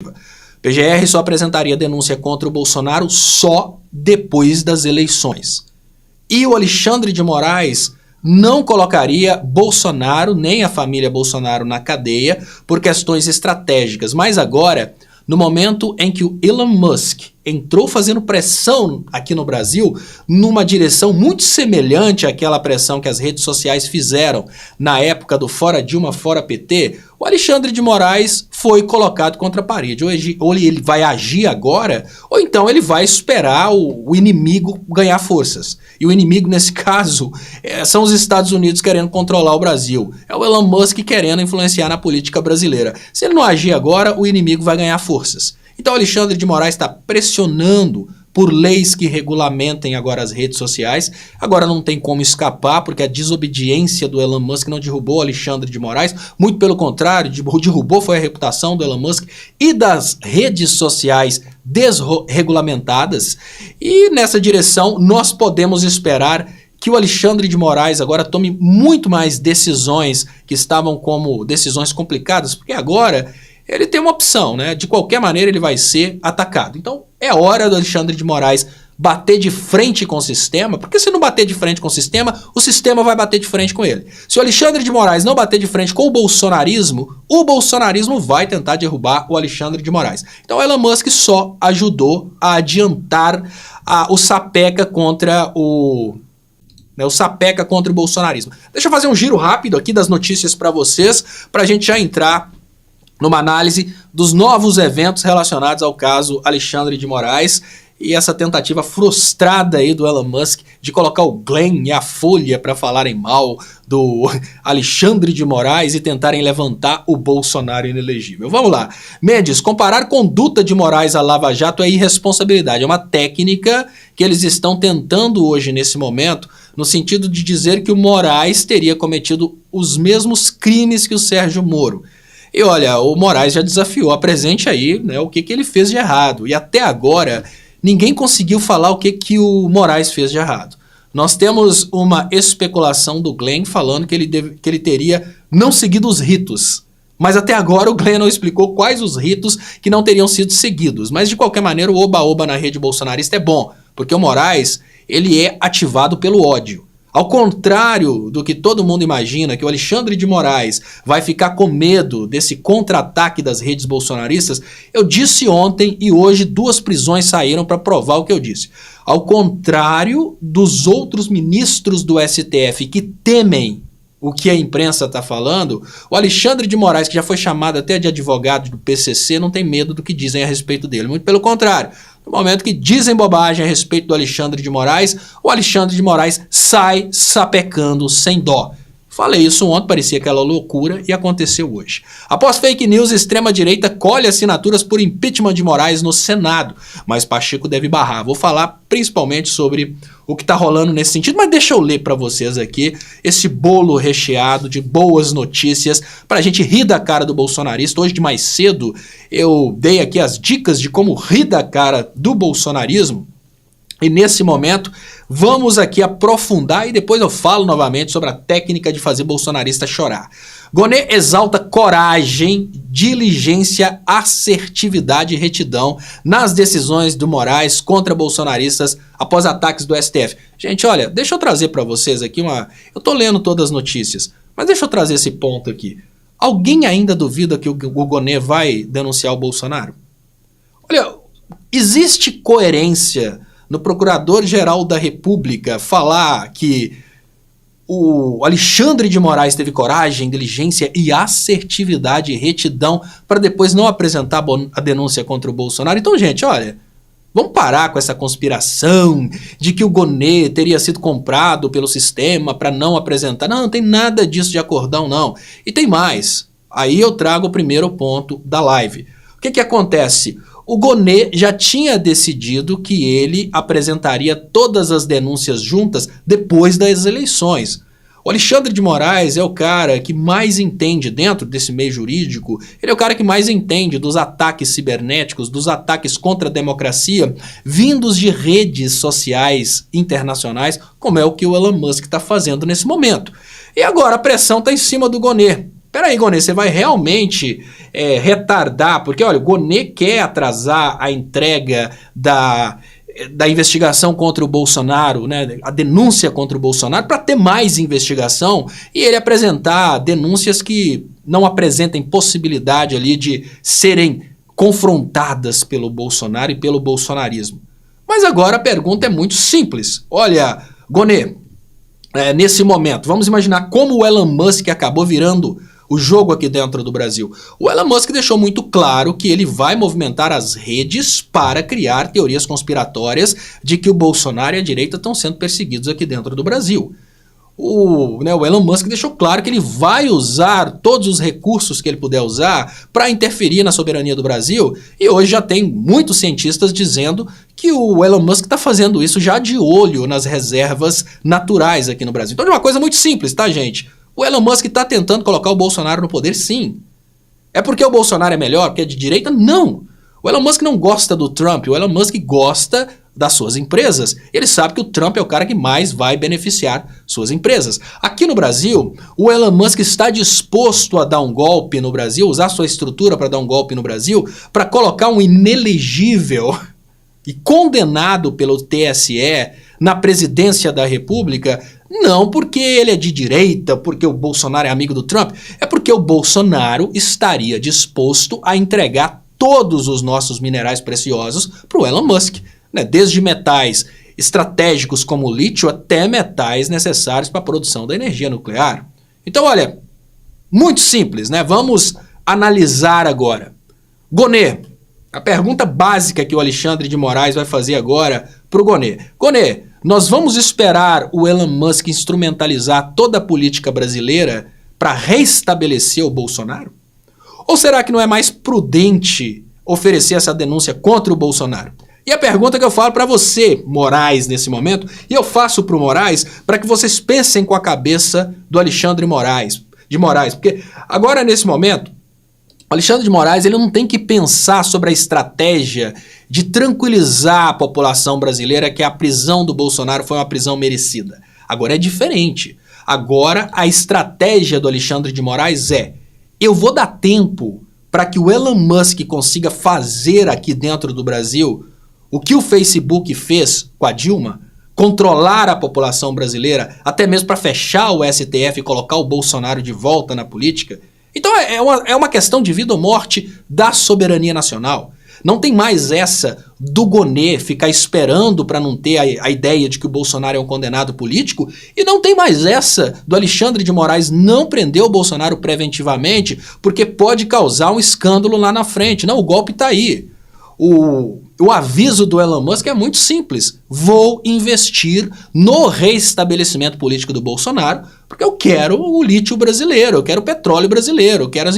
alternativa. PGR só apresentaria denúncia contra o Bolsonaro só depois das eleições. E o Alexandre de Moraes não colocaria Bolsonaro nem a família Bolsonaro na cadeia por questões estratégicas. Mas agora, no momento em que o Elon Musk entrou fazendo pressão aqui no Brasil, numa direção muito semelhante àquela pressão que as redes sociais fizeram na época do Fora Dilma, Fora PT, o Alexandre de Moraes foi colocado contra a parede. Ou ele vai agir agora, ou então ele vai esperar o inimigo ganhar forças. E o inimigo, nesse caso, são os Estados Unidos querendo controlar o Brasil. É o Elon Musk querendo influenciar na política brasileira. Se ele não agir agora, o inimigo vai ganhar forças. Então Alexandre de Moraes está pressionando por leis que regulamentem agora as redes sociais. Agora não tem como escapar, porque a desobediência do Elon Musk não derrubou Alexandre de Moraes. Muito pelo contrário, derrubou foi a reputação do Elon Musk e das redes sociais desregulamentadas. E nessa direção nós podemos esperar que o Alexandre de Moraes agora tome muito mais decisões que estavam como decisões complicadas, porque agora ele tem uma opção, né? De qualquer maneira ele vai ser atacado. Então é hora do Alexandre de Moraes bater de frente com o sistema, porque se não bater de frente com o sistema vai bater de frente com ele. Se o Alexandre de Moraes não bater de frente com o bolsonarismo vai tentar derrubar o Alexandre de Moraes. Então o Elon Musk só ajudou a adiantar o sapeca contra o bolsonarismo. Deixa eu fazer um giro rápido aqui das notícias para vocês, para a gente já entrar numa análise dos novos eventos relacionados ao caso Alexandre de Moraes e essa tentativa frustrada aí do Elon Musk de colocar o Glenn e a Folha para falarem mal do Alexandre de Moraes e tentarem levantar o Bolsonaro inelegível. Vamos lá. Mendes, comparar conduta de Moraes a Lava Jato é irresponsabilidade. É uma técnica que eles estão tentando hoje nesse momento, no sentido de dizer que o Moraes teria cometido os mesmos crimes que o Sérgio Moro. E olha, o Moraes já desafiou, apresente aí, né, o que ele fez de errado. E até agora, ninguém conseguiu falar o que o Moraes fez de errado. Nós temos uma especulação do Glenn falando que ele teria não seguido os ritos. Mas até agora o Glenn não explicou quais os ritos que não teriam sido seguidos. Mas de qualquer maneira, o oba-oba na rede bolsonarista é bom, porque o Moraes ele é ativado pelo ódio. Ao contrário do que todo mundo imagina, que o Alexandre de Moraes vai ficar com medo desse contra-ataque das redes bolsonaristas, eu disse ontem e hoje 2 prisões saíram para provar o que eu disse. Ao contrário dos outros ministros do STF que temem o que a imprensa está falando, o Alexandre de Moraes, que já foi chamado até de advogado do PCC, não tem medo do que dizem a respeito dele. Muito pelo contrário. No momento que dizem bobagem a respeito do Alexandre de Moraes, o Alexandre de Moraes sai sapecando sem dó. Falei isso ontem, parecia aquela loucura e aconteceu hoje. Após fake news, extrema-direita colhe assinaturas por impeachment de Moraes no Senado, mas Pacheco deve barrar. Vou falar principalmente sobre o que está rolando nesse sentido, mas deixa eu ler para vocês aqui esse bolo recheado de boas notícias para a gente rir da cara do bolsonarista. Hoje de mais cedo eu dei aqui as dicas de como rir da cara do bolsonarismo. E nesse momento, vamos aqui aprofundar e depois eu falo novamente sobre a técnica de fazer bolsonarista chorar. Gonê exalta coragem, diligência, assertividade e retidão nas decisões do Moraes contra bolsonaristas após ataques do STF. Gente, olha, deixa eu trazer para vocês aqui Eu tô lendo todas as notícias, mas deixa eu trazer esse ponto aqui. Alguém ainda duvida que o Gonê vai denunciar o Bolsonaro? Olha, existe coerência no Procurador-Geral da República falar que o Alexandre de Moraes teve coragem, diligência e assertividade e retidão para depois não apresentar a denúncia contra o Bolsonaro? Então, gente, olha, vamos parar com essa conspiração de que o Gonê teria sido comprado pelo sistema para não apresentar. Não tem nada disso de acordão, não. E tem mais. Aí eu trago o primeiro ponto da live. O que acontece? O Gonê já tinha decidido que ele apresentaria todas as denúncias juntas depois das eleições. O Alexandre de Moraes é o cara que mais entende, dentro desse meio jurídico, ele é o cara que mais entende dos ataques cibernéticos, dos ataques contra a democracia, vindos de redes sociais internacionais, como é o que o Elon Musk está fazendo nesse momento. E agora a pressão está em cima do Gonê. Peraí, Gonê, você vai realmente retardar, porque olha, o Gonê quer atrasar a entrega da investigação contra o Bolsonaro, né, a denúncia contra o Bolsonaro, para ter mais investigação e ele apresentar denúncias que não apresentem possibilidade ali de serem confrontadas pelo Bolsonaro e pelo bolsonarismo. Mas agora a pergunta é muito simples. Olha, Gonê, nesse momento, vamos imaginar como o Elon Musk acabou virando o jogo aqui dentro do Brasil. O Elon Musk deixou muito claro que ele vai movimentar as redes para criar teorias conspiratórias de que o Bolsonaro e a direita estão sendo perseguidos aqui dentro do Brasil. O Elon Musk deixou claro que ele vai usar todos os recursos que ele puder usar para interferir na soberania do Brasil, e hoje já tem muitos cientistas dizendo que o Elon Musk está fazendo isso já de olho nas reservas naturais aqui no Brasil. Então é uma coisa muito simples, tá, gente? O Elon Musk está tentando colocar o Bolsonaro no poder, sim. É porque o Bolsonaro é melhor, porque é de direita? Não. O Elon Musk não gosta do Trump, o Elon Musk gosta das suas empresas. Ele sabe que o Trump é o cara que mais vai beneficiar suas empresas. Aqui no Brasil, o Elon Musk está disposto a dar um golpe no Brasil, usar sua estrutura para dar um golpe no Brasil, para colocar um inelegível e condenado pelo TSE na presidência da República, não porque ele é de direita, porque o Bolsonaro é amigo do Trump, é porque o Bolsonaro estaria disposto a entregar todos os nossos minerais preciosos para o Elon Musk, né? Desde metais estratégicos como o lítio até metais necessários para a produção da energia nuclear. Então, olha, muito simples, né? Vamos analisar agora. Gonê, a pergunta básica que o Alexandre de Moraes vai fazer agora para o Gonê. Gonê, nós vamos esperar o Elon Musk instrumentalizar toda a política brasileira para restabelecer o Bolsonaro? Ou será que não é mais prudente oferecer essa denúncia contra o Bolsonaro? E a pergunta que eu falo para você, Moraes, nesse momento, e eu faço para o Moraes para que vocês pensem com a cabeça do Alexandre de Moraes, porque agora nesse momento, o Alexandre de Moraes ele não tem que pensar sobre a estratégia de tranquilizar a população brasileira que a prisão do Bolsonaro foi uma prisão merecida. Agora é diferente. Agora a estratégia do Alexandre de Moraes eu vou dar tempo para que o Elon Musk consiga fazer aqui dentro do Brasil o que o Facebook fez com a Dilma, controlar a população brasileira, até mesmo para fechar o STF e colocar o Bolsonaro de volta na política. Então é uma questão de vida ou morte da soberania nacional. Não tem mais essa do Gonê ficar esperando para não ter a ideia de que o Bolsonaro é um condenado político, e não tem mais essa do Alexandre de Moraes não prender o Bolsonaro preventivamente porque pode causar um escândalo lá na frente. Não, o golpe está aí. O aviso do Elon Musk é muito simples. Vou investir no reestabelecimento político do Bolsonaro porque eu quero o lítio brasileiro, eu quero o petróleo brasileiro, eu quero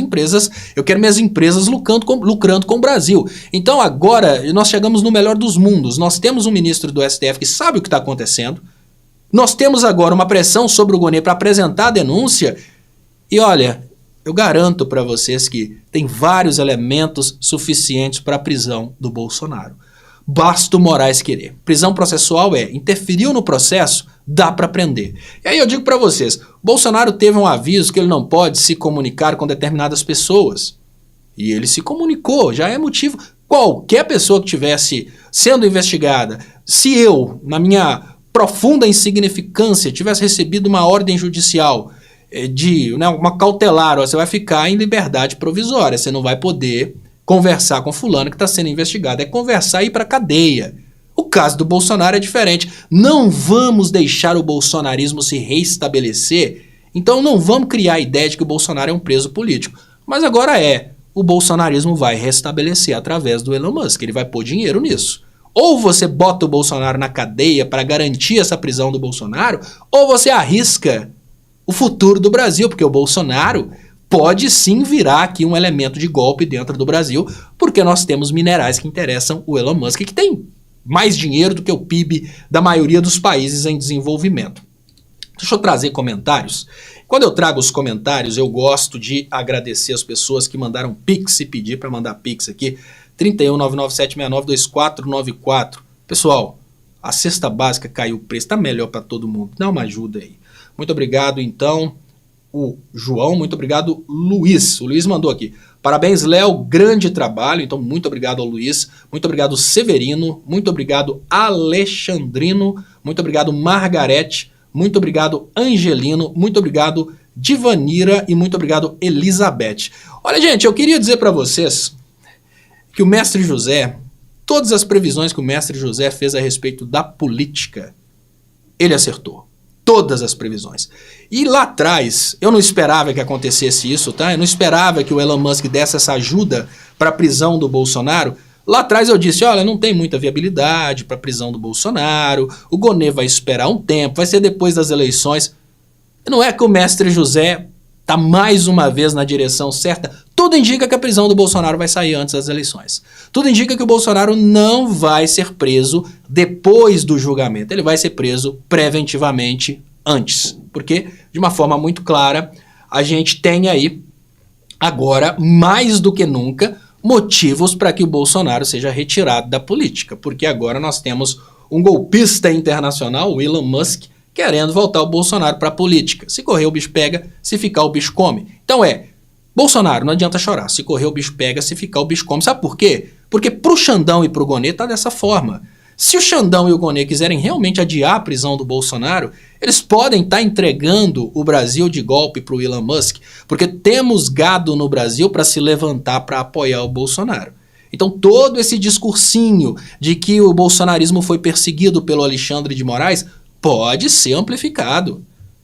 minhas empresas lucrando com o Brasil. Então agora nós chegamos no melhor dos mundos. Nós temos um ministro do STF que sabe o que está acontecendo. Nós temos agora uma pressão sobre o Gonê para apresentar a denúncia. E olha, eu garanto para vocês que tem vários elementos suficientes para a prisão do Bolsonaro. Basta o Moraes querer. Prisão processual interferiu no processo, dá para prender. E aí eu digo para vocês, Bolsonaro teve um aviso que ele não pode se comunicar com determinadas pessoas. E ele se comunicou, já é motivo. Qualquer pessoa que estivesse sendo investigada, se eu, na minha profunda insignificância, tivesse recebido uma ordem judicial de uma cautelar, você vai ficar em liberdade provisória, você não vai poder conversar com fulano que está sendo investigado, é conversar e ir para a cadeia. O caso do Bolsonaro é diferente. Não vamos deixar o bolsonarismo se reestabelecer, então não vamos criar a ideia de que o Bolsonaro é um preso político. Mas agora o bolsonarismo vai restabelecer através do Elon Musk, ele vai pôr dinheiro nisso. Ou você bota o Bolsonaro na cadeia para garantir essa prisão do Bolsonaro, ou você arrisca o futuro do Brasil, porque o Bolsonaro pode sim virar aqui um elemento de golpe dentro do Brasil, porque nós temos minerais que interessam o Elon Musk, que tem mais dinheiro do que o PIB da maioria dos países em desenvolvimento. Deixa eu trazer comentários. Quando eu trago os comentários, eu gosto de agradecer as pessoas que mandaram Pix e pedir para mandar Pix aqui, 31997692494. Pessoal, a cesta básica caiu o preço, tá melhor para todo mundo, dá uma ajuda aí. Muito obrigado, então. o João, muito obrigado, Luiz. O Luiz mandou aqui. Parabéns, Léo, grande trabalho. Então, muito obrigado ao Luiz, muito obrigado, Severino, muito obrigado, Alexandrino, muito obrigado, Margarete, muito obrigado, Angelino, muito obrigado, Divanira e muito obrigado, Elizabeth. Olha, gente, eu queria dizer para vocês que o mestre José, todas as previsões que o mestre José fez a respeito da política, ele acertou. Todas as previsões. E lá atrás, eu não esperava que acontecesse isso, tá? Eu não esperava que o Elon Musk desse essa ajuda para a prisão do Bolsonaro. Lá atrás eu disse, olha, não tem muita viabilidade para a prisão do Bolsonaro, o Gonê vai esperar um tempo, vai ser depois das eleições. Não é que o mestre José está mais uma vez na direção certa? Tudo indica que a prisão do Bolsonaro vai sair antes das eleições. Tudo indica que o Bolsonaro não vai ser preso depois do julgamento. Ele vai ser preso preventivamente antes. Porque, de uma forma muito clara, a gente tem aí, agora, mais do que nunca, motivos para que o Bolsonaro seja retirado da política. Porque agora nós temos um golpista internacional, o Elon Musk, querendo voltar o Bolsonaro para a política. Se correr o bicho pega, se ficar o bicho come. Então Bolsonaro, não adianta chorar. Se correr o bicho pega, se ficar o bicho come. Sabe por quê? Porque pro Xandão e pro Gonê tá dessa forma. Se o Xandão e o Gonê quiserem realmente adiar a prisão do Bolsonaro, eles podem estar entregando o Brasil de golpe pro Elon Musk, porque temos gado no Brasil para se levantar para apoiar o Bolsonaro. Então todo esse discursinho de que o bolsonarismo foi perseguido pelo Alexandre de Moraes pode ser amplificado.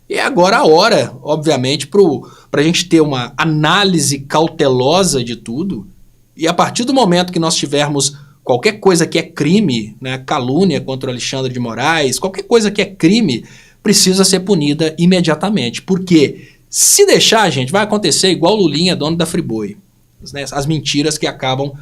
E é agora a hora, obviamente, para a gente ter uma análise cautelosa de tudo. E a partir do momento que nós tivermos qualquer coisa que é crime, né, calúnia contra o Alexandre de Moraes, qualquer coisa que é crime, precisa ser punida imediatamente. Porque se deixar, gente, vai acontecer igual o Lulinha, dono da Friboi. Né, as mentiras que acabam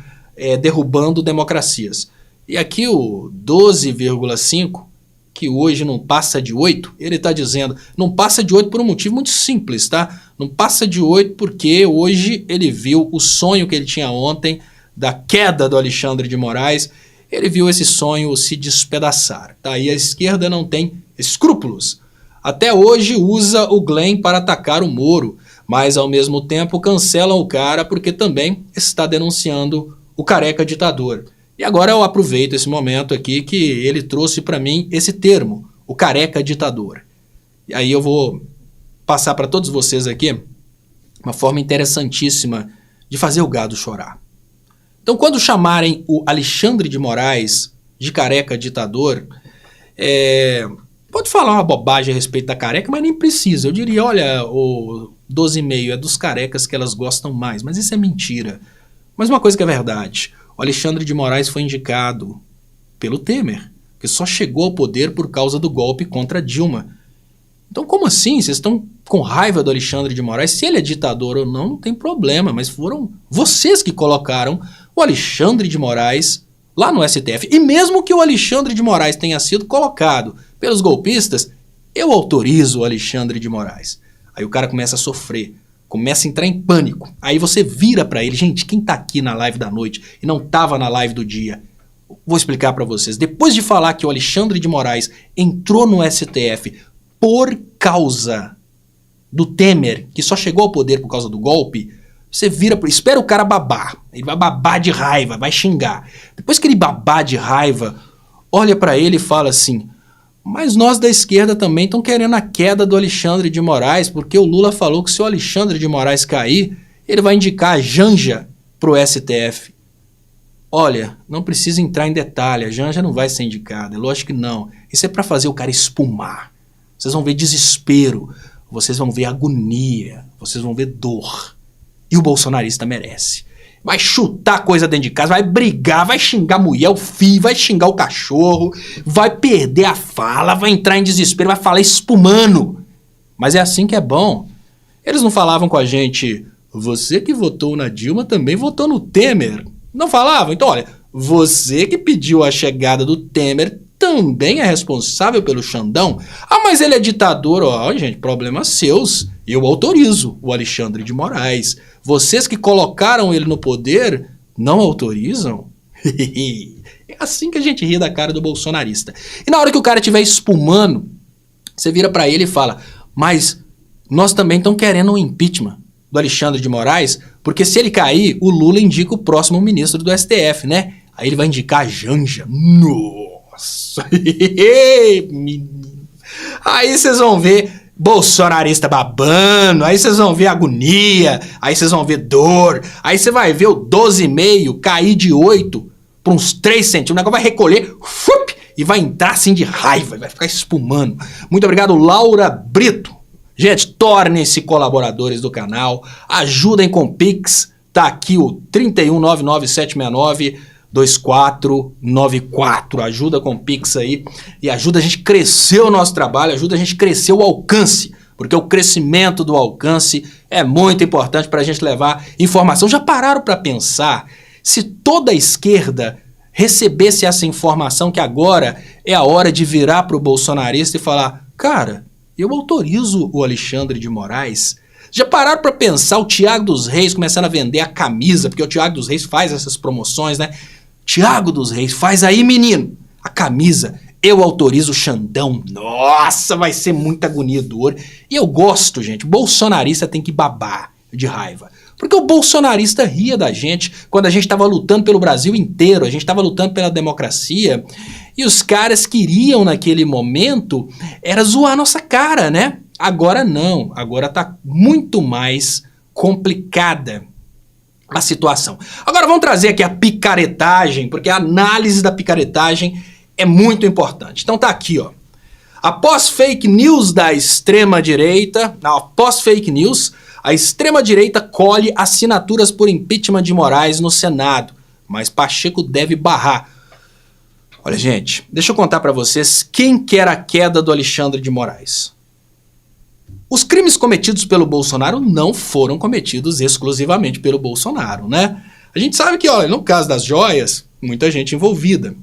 derrubando democracias. E aqui o 12,5... que hoje não passa de 8, ele está dizendo, não passa de 8 por um motivo muito simples, tá? Não passa de 8 porque hoje ele viu o sonho que ele tinha ontem da queda do Alexandre de Moraes, ele viu esse sonho se despedaçar, tá? E a esquerda não tem escrúpulos. Até hoje usa o Glenn para atacar o Moro, mas ao mesmo tempo cancelam o cara porque também está denunciando o careca ditador. E agora eu aproveito esse momento aqui que ele trouxe para mim esse termo, o careca ditador. E aí eu vou passar para todos vocês aqui uma forma interessantíssima de fazer o gado chorar. Então quando chamarem o Alexandre de Moraes de careca ditador, pode falar uma bobagem a respeito da careca, mas nem precisa. Eu diria, olha, o 12,5 é dos carecas que elas gostam mais, mas isso é mentira. Mas uma coisa que é verdade, o Alexandre de Moraes foi indicado pelo Temer, que só chegou ao poder por causa do golpe contra Dilma. Então como assim? Vocês estão com raiva do Alexandre de Moraes? Se ele é ditador ou não, não tem problema, mas foram vocês que colocaram o Alexandre de Moraes lá no STF. E mesmo que o Alexandre de Moraes tenha sido colocado pelos golpistas, eu autorizo o Alexandre de Moraes. Aí o cara começa a sofrer. Começa a entrar em pânico. Aí você vira pra ele. Gente, quem tá aqui na live da noite e não tava na live do dia? Vou explicar pra vocês. Depois de falar que o Alexandre de Moraes entrou no STF por causa do Temer, que só chegou ao poder por causa do golpe, você vira, espera o cara babar. Ele vai babar de raiva, vai xingar. Depois que ele babar de raiva, olha pra ele e fala assim: mas nós da esquerda também estão querendo a queda do Alexandre de Moraes, porque o Lula falou que se o Alexandre de Moraes cair, ele vai indicar a Janja pro STF. Olha, não precisa entrar em detalhe, a Janja não vai ser indicada, é lógico que não. Isso é para fazer o cara espumar. Vocês vão ver desespero, vocês vão ver agonia, vocês vão ver dor. E o bolsonarista merece. Vai chutar coisa dentro de casa, vai brigar, vai xingar a mulher, o filho, vai xingar o cachorro, vai perder a fala, vai entrar em desespero, vai falar espumando. Mas é assim que é bom. Eles não falavam com a gente, você que votou na Dilma também votou no Temer. Não falavam? Então olha, você que pediu a chegada do Temer também é responsável pelo Xandão. Ah, mas ele é ditador. Ó, gente, problemas seus. Eu autorizo o Alexandre de Moraes. Vocês que colocaram ele no poder não autorizam? É assim que a gente ri da cara do bolsonarista. E na hora que o cara estiver espumando, você vira pra ele e fala, mas nós também estamos querendo o impeachment do Alexandre de Moraes, porque se ele cair, o Lula indica o próximo ministro do STF, né? Aí ele vai indicar a Janja. Nossa! Menino. Aí vocês vão ver bolsonarista babando, aí vocês vão ver agonia, aí vocês vão ver dor, aí você vai ver o 12,5 cair de 8 para uns 3 centímetros, o negócio vai recolher e vai entrar assim de raiva, vai ficar espumando. Muito obrigado, Laura Brito. Gente, tornem-se colaboradores do canal, ajudem com o Pix, tá aqui o 31997692494, ajuda com o Pix aí e ajuda a gente a crescer o nosso trabalho, ajuda a gente a crescer o alcance, porque o crescimento do alcance é muito importante para a gente levar informação. Já pararam para pensar se toda a esquerda recebesse essa informação que agora é a hora de virar para o bolsonarista e falar, cara, eu autorizo o Alexandre de Moraes? Já pararam para pensar o Thiago dos Reis começando a vender a camisa, porque o Thiago dos Reis faz essas promoções, né? Thiago dos Reis, faz aí, menino, a camisa, eu autorizo o Xandão. Nossa, vai ser muita agonia e dor. E eu gosto, gente, o bolsonarista tem que babar de raiva. Porque o bolsonarista ria da gente quando a gente estava lutando pelo Brasil inteiro, a gente estava lutando pela democracia, e os caras queriam naquele momento era zoar a nossa cara, né? Agora não, agora tá muito mais complicada a situação. Agora vamos trazer aqui a picaretagem, porque a análise da picaretagem é muito importante. Então tá aqui, ó. Após fake news da extrema-direita, após fake news, a extrema-direita colhe assinaturas por impeachment de Moraes no Senado, mas Pacheco deve barrar. Olha, gente, deixa eu contar para vocês quem quer a queda do Alexandre de Moraes. Os crimes cometidos pelo Bolsonaro não foram cometidos exclusivamente pelo Bolsonaro, né? A gente sabe que, olha, no caso das joias, muita gente envolvida.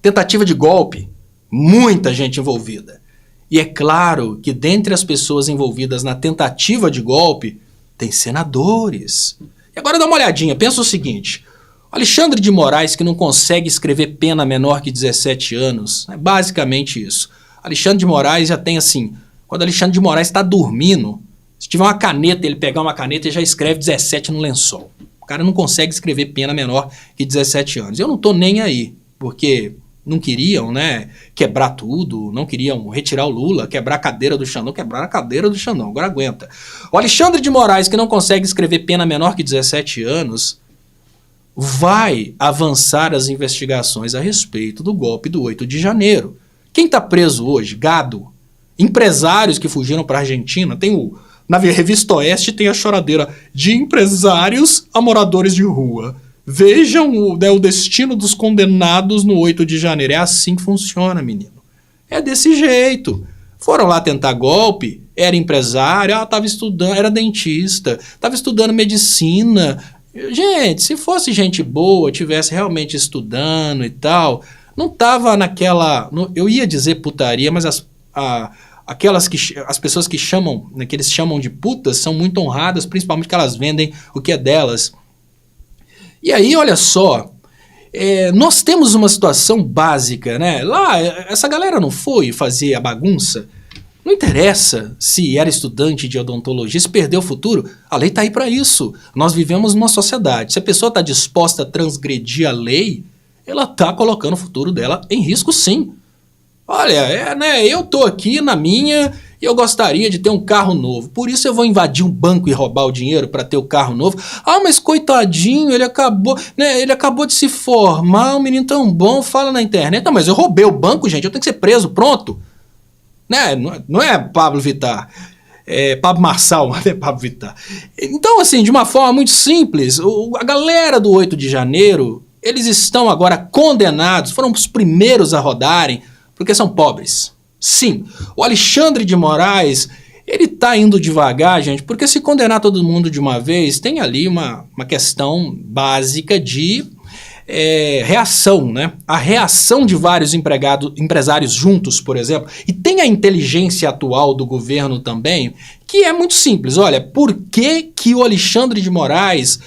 Tentativa de golpe, muita gente envolvida. E é claro que dentre as pessoas envolvidas na tentativa de golpe, tem senadores. E agora dá uma olhadinha, pensa o seguinte, Alexandre de Moraes que não consegue escrever pena menor que 17 anos, é basicamente isso. Alexandre de Moraes já tem assim, quando Alexandre de Moraes está dormindo, se tiver uma caneta, ele pegar uma caneta e já escreve 17 no lençol. O cara não consegue escrever pena menor que 17 anos. Eu não tô nem aí, porque não queriam, né, quebrar tudo, não queriam retirar o Lula, quebrar a cadeira do Xandão, quebrar a cadeira do Xandão, agora aguenta. O Alexandre de Moraes, que não consegue escrever pena menor que 17 anos, vai avançar as investigações a respeito do golpe do 8 de janeiro. Quem está preso hoje? Gado. Empresários que fugiram para a Argentina. Na Revista Oeste tem a choradeira de empresários a moradores de rua. Vejam o destino dos condenados no 8 de janeiro. É assim que funciona, menino. É desse jeito. Foram lá tentar golpe, era empresário, estava estudando, era dentista, estava estudando medicina. Gente, se fosse gente boa, tivesse realmente estudando e tal, não tava naquela... eu ia dizer putaria, mas as pessoas que chamam, né, que eles chamam de putas, são muito honradas, principalmente que elas vendem o que é delas. E aí, olha só, nós temos uma situação básica, né? Lá, essa galera não foi fazer a bagunça. Não interessa se era estudante de odontologia, se perdeu o futuro, a lei está aí para isso. Nós vivemos numa sociedade. Se a pessoa está disposta a transgredir a lei, ela está colocando o futuro dela em risco, sim. Olha, eu tô aqui na minha e eu gostaria de ter um carro novo. Por isso eu vou invadir um banco e roubar o dinheiro para ter o carro novo. Ah, mas coitadinho, ele acabou de se formar, um menino tão bom, fala na internet. Não, mas eu roubei o banco, gente, eu tenho que ser preso, pronto. Né? Não é Pablo Vittar, é Pablo Marçal, mas é Pablo Vittar. Então, assim, de uma forma muito simples, a galera do 8 de janeiro, eles estão agora condenados, foram os primeiros a rodarem, porque são pobres. Sim, o Alexandre de Moraes, ele tá indo devagar, gente, porque se condenar todo mundo de uma vez, tem ali uma questão básica de reação, né? A reação de vários empresários juntos, por exemplo, e tem a inteligência atual do governo também, que é muito simples. Olha, por que o Alexandre de Moraes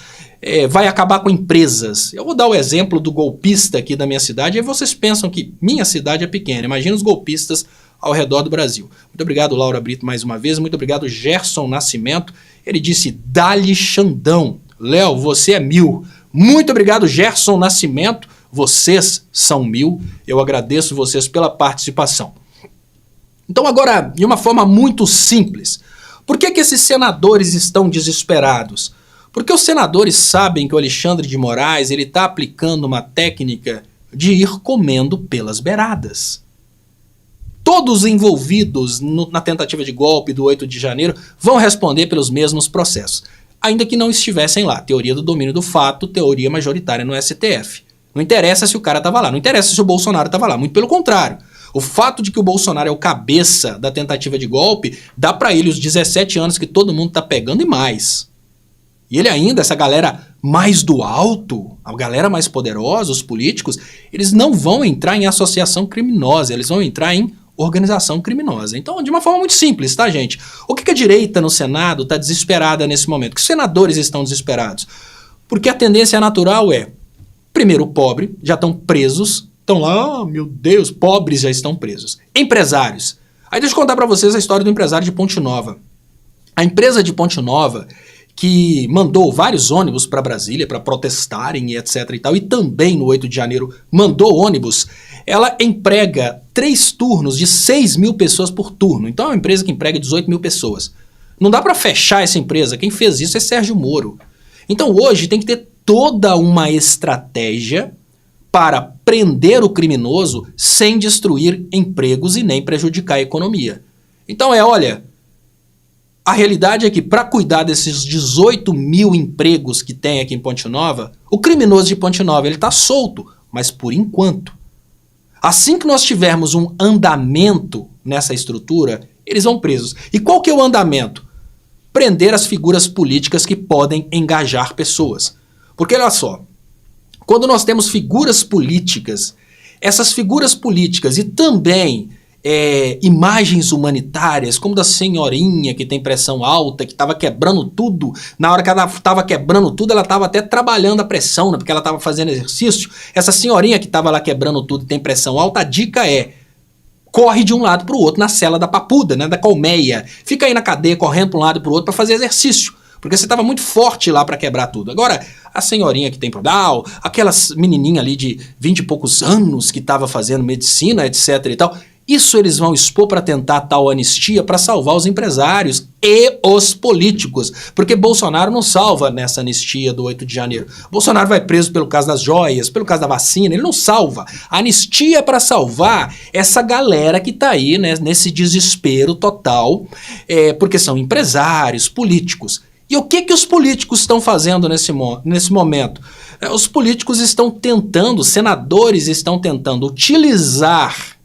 vai acabar com empresas? Eu vou dar o exemplo do golpista aqui da minha cidade, e vocês pensam que minha cidade é pequena. Imagina os golpistas ao redor do Brasil. Muito obrigado, Laura Brito, mais uma vez. Muito obrigado, Gerson Nascimento. Ele disse, dá-lhe Xandão. Léo, você é 1000. Muito obrigado, Gerson Nascimento. Vocês são 1000. Eu agradeço vocês pela participação. Então agora, de uma forma muito simples, por que esses senadores estão desesperados? Porque os senadores sabem que o Alexandre de Moraes está aplicando uma técnica de ir comendo pelas beiradas. Todos envolvidos na tentativa de golpe do 8 de janeiro vão responder pelos mesmos processos, ainda que não estivessem lá. Teoria do domínio do fato, teoria majoritária no STF. Não interessa se o cara estava lá, não interessa se o Bolsonaro estava lá, muito pelo contrário. O fato de que o Bolsonaro é o cabeça da tentativa de golpe dá para ele os 17 anos que todo mundo está pegando e mais. E ele ainda, essa galera mais do alto, a galera mais poderosa, os políticos, eles não vão entrar em associação criminosa, eles vão entrar em organização criminosa. Então, de uma forma muito simples, tá, gente? O que a direita no Senado está desesperada nesse momento? Que os senadores estão desesperados? Porque a tendência natural é, primeiro, o pobre, já estão presos, estão lá, meu Deus, pobres já estão presos. Empresários. Aí deixa eu contar para vocês a história do empresário de Ponte Nova. A empresa de Ponte Nova, que mandou vários ônibus para Brasília para protestarem e etc e tal, e também no 8 de janeiro mandou ônibus, ela emprega 3 turnos de 6 mil pessoas por turno. Então é uma empresa que emprega 18 mil pessoas. Não dá para fechar essa empresa, quem fez isso é Sérgio Moro. Então hoje tem que ter toda uma estratégia para prender o criminoso sem destruir empregos e nem prejudicar a economia. Então olha, a realidade é que para cuidar desses 18 mil empregos que tem aqui em Ponte Nova, o criminoso de Ponte Nova ele está solto, mas por enquanto. Assim que nós tivermos um andamento nessa estrutura, eles vão presos. E qual que é o andamento? Prender as figuras políticas que podem engajar pessoas. Porque olha só, quando nós temos figuras políticas, essas figuras políticas e também imagens humanitárias, como da senhorinha que tem pressão alta, que estava quebrando tudo, na hora que ela estava quebrando tudo, ela estava até trabalhando a pressão, né, porque ela estava fazendo exercício. Essa senhorinha que estava lá quebrando tudo e tem pressão alta, a dica é, corre de um lado para o outro na cela da papuda, né, da colmeia. Fica aí na cadeia correndo para um lado e para o outro para fazer exercício, porque você estava muito forte lá para quebrar tudo. Agora, a senhorinha que tem prodal, aquelas menininha ali de 20 e poucos anos que estava fazendo medicina, etc e tal, isso eles vão expor para tentar tal anistia para salvar os empresários e os políticos. Porque Bolsonaro não salva nessa anistia do 8 de janeiro. Bolsonaro vai preso pelo caso das joias, pelo caso da vacina, ele não salva. A anistia é para salvar essa galera que está aí, né, nesse desespero total, porque são empresários, políticos. E o que os políticos estão fazendo nesse momento? Os políticos estão tentando, os senadores estão tentando utilizar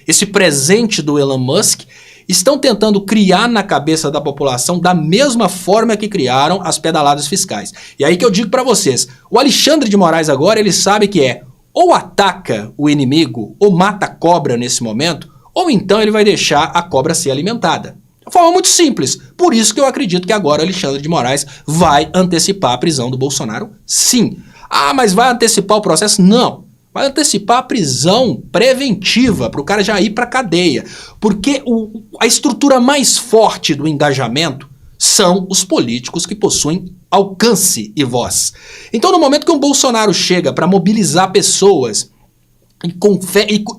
esse presente do Elon Musk, estão tentando criar na cabeça da população da mesma forma que criaram as pedaladas fiscais. E aí que eu digo para vocês, o Alexandre de Moraes agora, ele sabe que ou ataca o inimigo, ou mata a cobra nesse momento, ou então ele vai deixar a cobra ser alimentada. De uma forma muito simples. Por isso que eu acredito que agora o Alexandre de Moraes vai antecipar a prisão do Bolsonaro, sim. Ah, mas vai antecipar o processo? Não. Vai antecipar a prisão preventiva para o cara já ir para a cadeia. Porque a estrutura mais forte do engajamento são os políticos que possuem alcance e voz. Então, no momento que o Bolsonaro chega para mobilizar pessoas e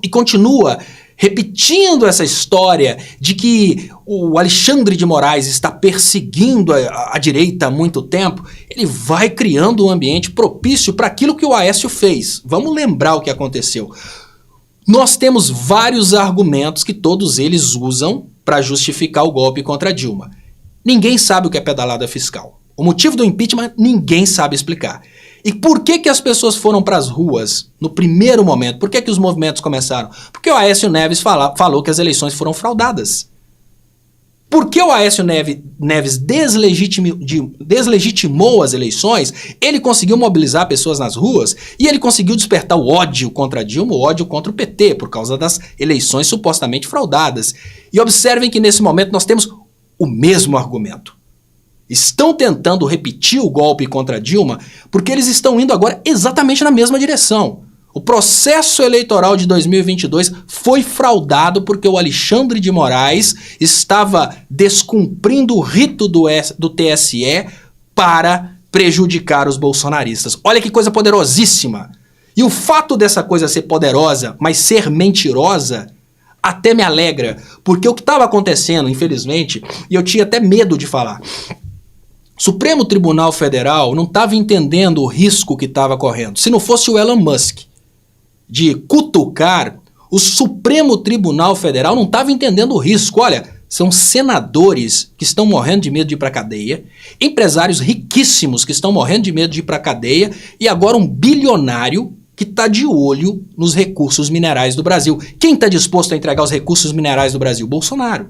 continua repetindo essa história de que o Alexandre de Moraes está perseguindo a direita há muito tempo, ele vai criando um ambiente propício para aquilo que o Aécio fez. Vamos lembrar o que aconteceu. Nós temos vários argumentos que todos eles usam para justificar o golpe contra Dilma. Ninguém sabe o que é pedalada fiscal. O motivo do impeachment ninguém sabe explicar. E por que as pessoas foram para as ruas no primeiro momento? Por que os movimentos começaram? Porque o Aécio Neves falou que as eleições foram fraudadas. Por que o Aécio Neves deslegitimou as eleições? Ele conseguiu mobilizar pessoas nas ruas e ele conseguiu despertar o ódio contra Dilma, o ódio contra o PT, por causa das eleições supostamente fraudadas. E observem que nesse momento nós temos o mesmo argumento. Estão tentando repetir o golpe contra Dilma porque eles estão indo agora exatamente na mesma direção. O processo eleitoral de 2022 foi fraudado porque o Alexandre de Moraes estava descumprindo o rito do TSE para prejudicar os bolsonaristas. Olha que coisa poderosíssima. E o fato dessa coisa ser poderosa, mas ser mentirosa, até me alegra. Porque o que estava acontecendo, infelizmente, e eu tinha até medo de falar, Supremo Tribunal Federal não estava entendendo o risco que estava correndo. Se não fosse o Elon Musk de cutucar, o Supremo Tribunal Federal não estava entendendo o risco. Olha, são senadores que estão morrendo de medo de ir para a cadeia, empresários riquíssimos que estão morrendo de medo de ir para a cadeia e agora um bilionário que está de olho nos recursos minerais do Brasil. Quem está disposto a entregar os recursos minerais do Brasil? Bolsonaro.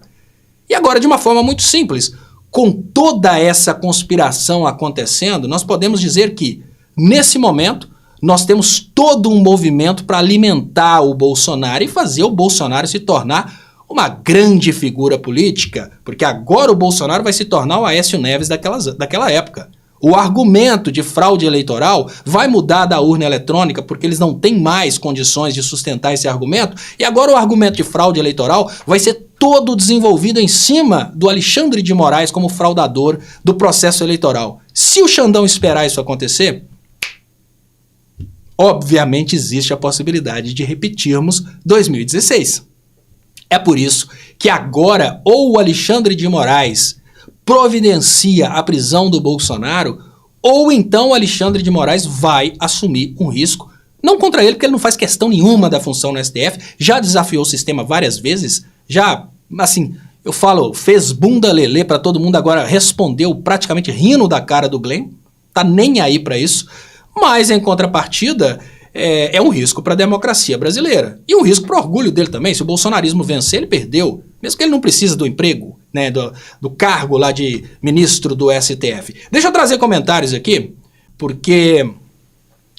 E agora, de uma forma muito simples, com toda essa conspiração acontecendo, nós podemos dizer que, nesse momento, nós temos todo um movimento para alimentar o Bolsonaro e fazer o Bolsonaro se tornar uma grande figura política, porque agora o Bolsonaro vai se tornar o Aécio Neves daquela época. O argumento de fraude eleitoral vai mudar da urna eletrônica porque eles não têm mais condições de sustentar esse argumento, e agora o argumento de fraude eleitoral vai ser todo desenvolvido em cima do Alexandre de Moraes como fraudador do processo eleitoral. Se o Xandão esperar isso acontecer, obviamente existe a possibilidade de repetirmos 2016. É por isso que agora ou o Alexandre de Moraes providencia a prisão do Bolsonaro, ou então o Alexandre de Moraes vai assumir um risco, não contra ele, porque ele não faz questão nenhuma da função no STF, já desafiou o sistema várias vezes, já, assim, eu falo, fez bunda lelê para todo mundo, agora respondeu praticamente rindo da cara do Glenn, tá nem aí para isso, mas em contrapartida é um risco para a democracia brasileira e um risco para o orgulho dele também. Se o bolsonarismo vencer, ele perdeu, mesmo que ele não precisa do emprego, né, do cargo lá de ministro do STF. Deixa eu trazer comentários aqui, porque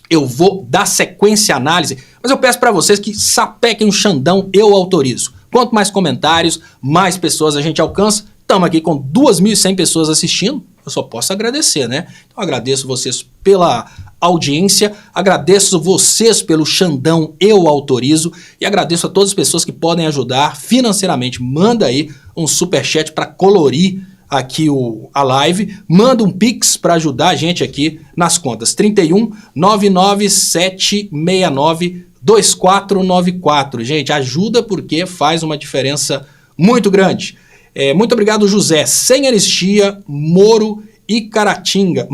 eu vou dar sequência à análise, mas eu peço para vocês que sapequem o Xandão, eu autorizo. Quanto mais comentários, mais pessoas a gente alcança. Estamos aqui com 2.100 pessoas assistindo, eu só posso agradecer, né? Então agradeço vocês pela audiência, agradeço vocês pelo Xandão, eu autorizo, e agradeço a todas as pessoas que podem ajudar financeiramente. Manda aí um superchat para colorir aqui a live, manda um pix para ajudar a gente aqui nas contas, 31 99 769 2494. Gente, ajuda porque faz uma diferença muito grande. Muito obrigado, José. Sem anistia, moro em Caratinga,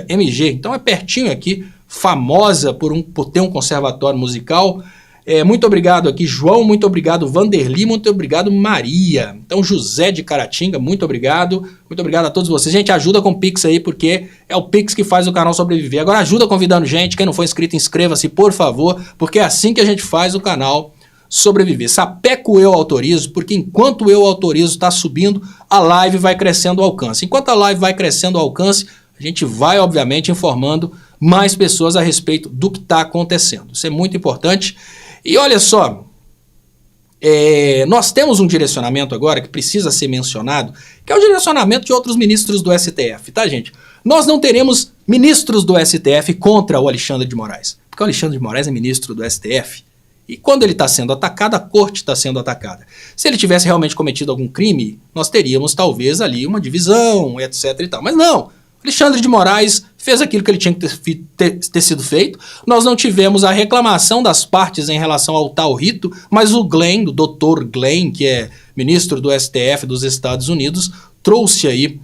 MG. Então é pertinho aqui, famosa por ter um conservatório musical. Muito obrigado aqui, João. Muito obrigado, Vanderli. Muito obrigado, Maria. Então, José de Caratinga, muito obrigado. Muito obrigado a todos vocês. Gente, ajuda com o Pix aí, porque é o Pix que faz o canal sobreviver. Agora ajuda convidando gente. Quem não for inscrito, inscreva-se, por favor, porque é assim que a gente faz o canal sobreviver. Sapeco eu autorizo, porque enquanto eu autorizo está subindo, a live vai crescendo o alcance. Enquanto a live vai crescendo o alcance, a gente vai, obviamente, informando mais pessoas a respeito do que está acontecendo. Isso é muito importante. E olha só, nós temos um direcionamento agora que precisa ser mencionado, que é o direcionamento de outros ministros do STF, tá, gente? Nós não teremos ministros do STF contra o Alexandre de Moraes, porque o Alexandre de Moraes é ministro do STF. E quando ele está sendo atacado, a corte está sendo atacada. Se ele tivesse realmente cometido algum crime, nós teríamos talvez ali uma divisão, etc e tal. Mas não, Alexandre de Moraes fez aquilo que ele tinha que ter sido feito. Nós não tivemos a reclamação das partes em relação ao tal rito, mas o Glenn, o Dr. Glenn, que é ministro do STF dos Estados Unidos, trouxe aí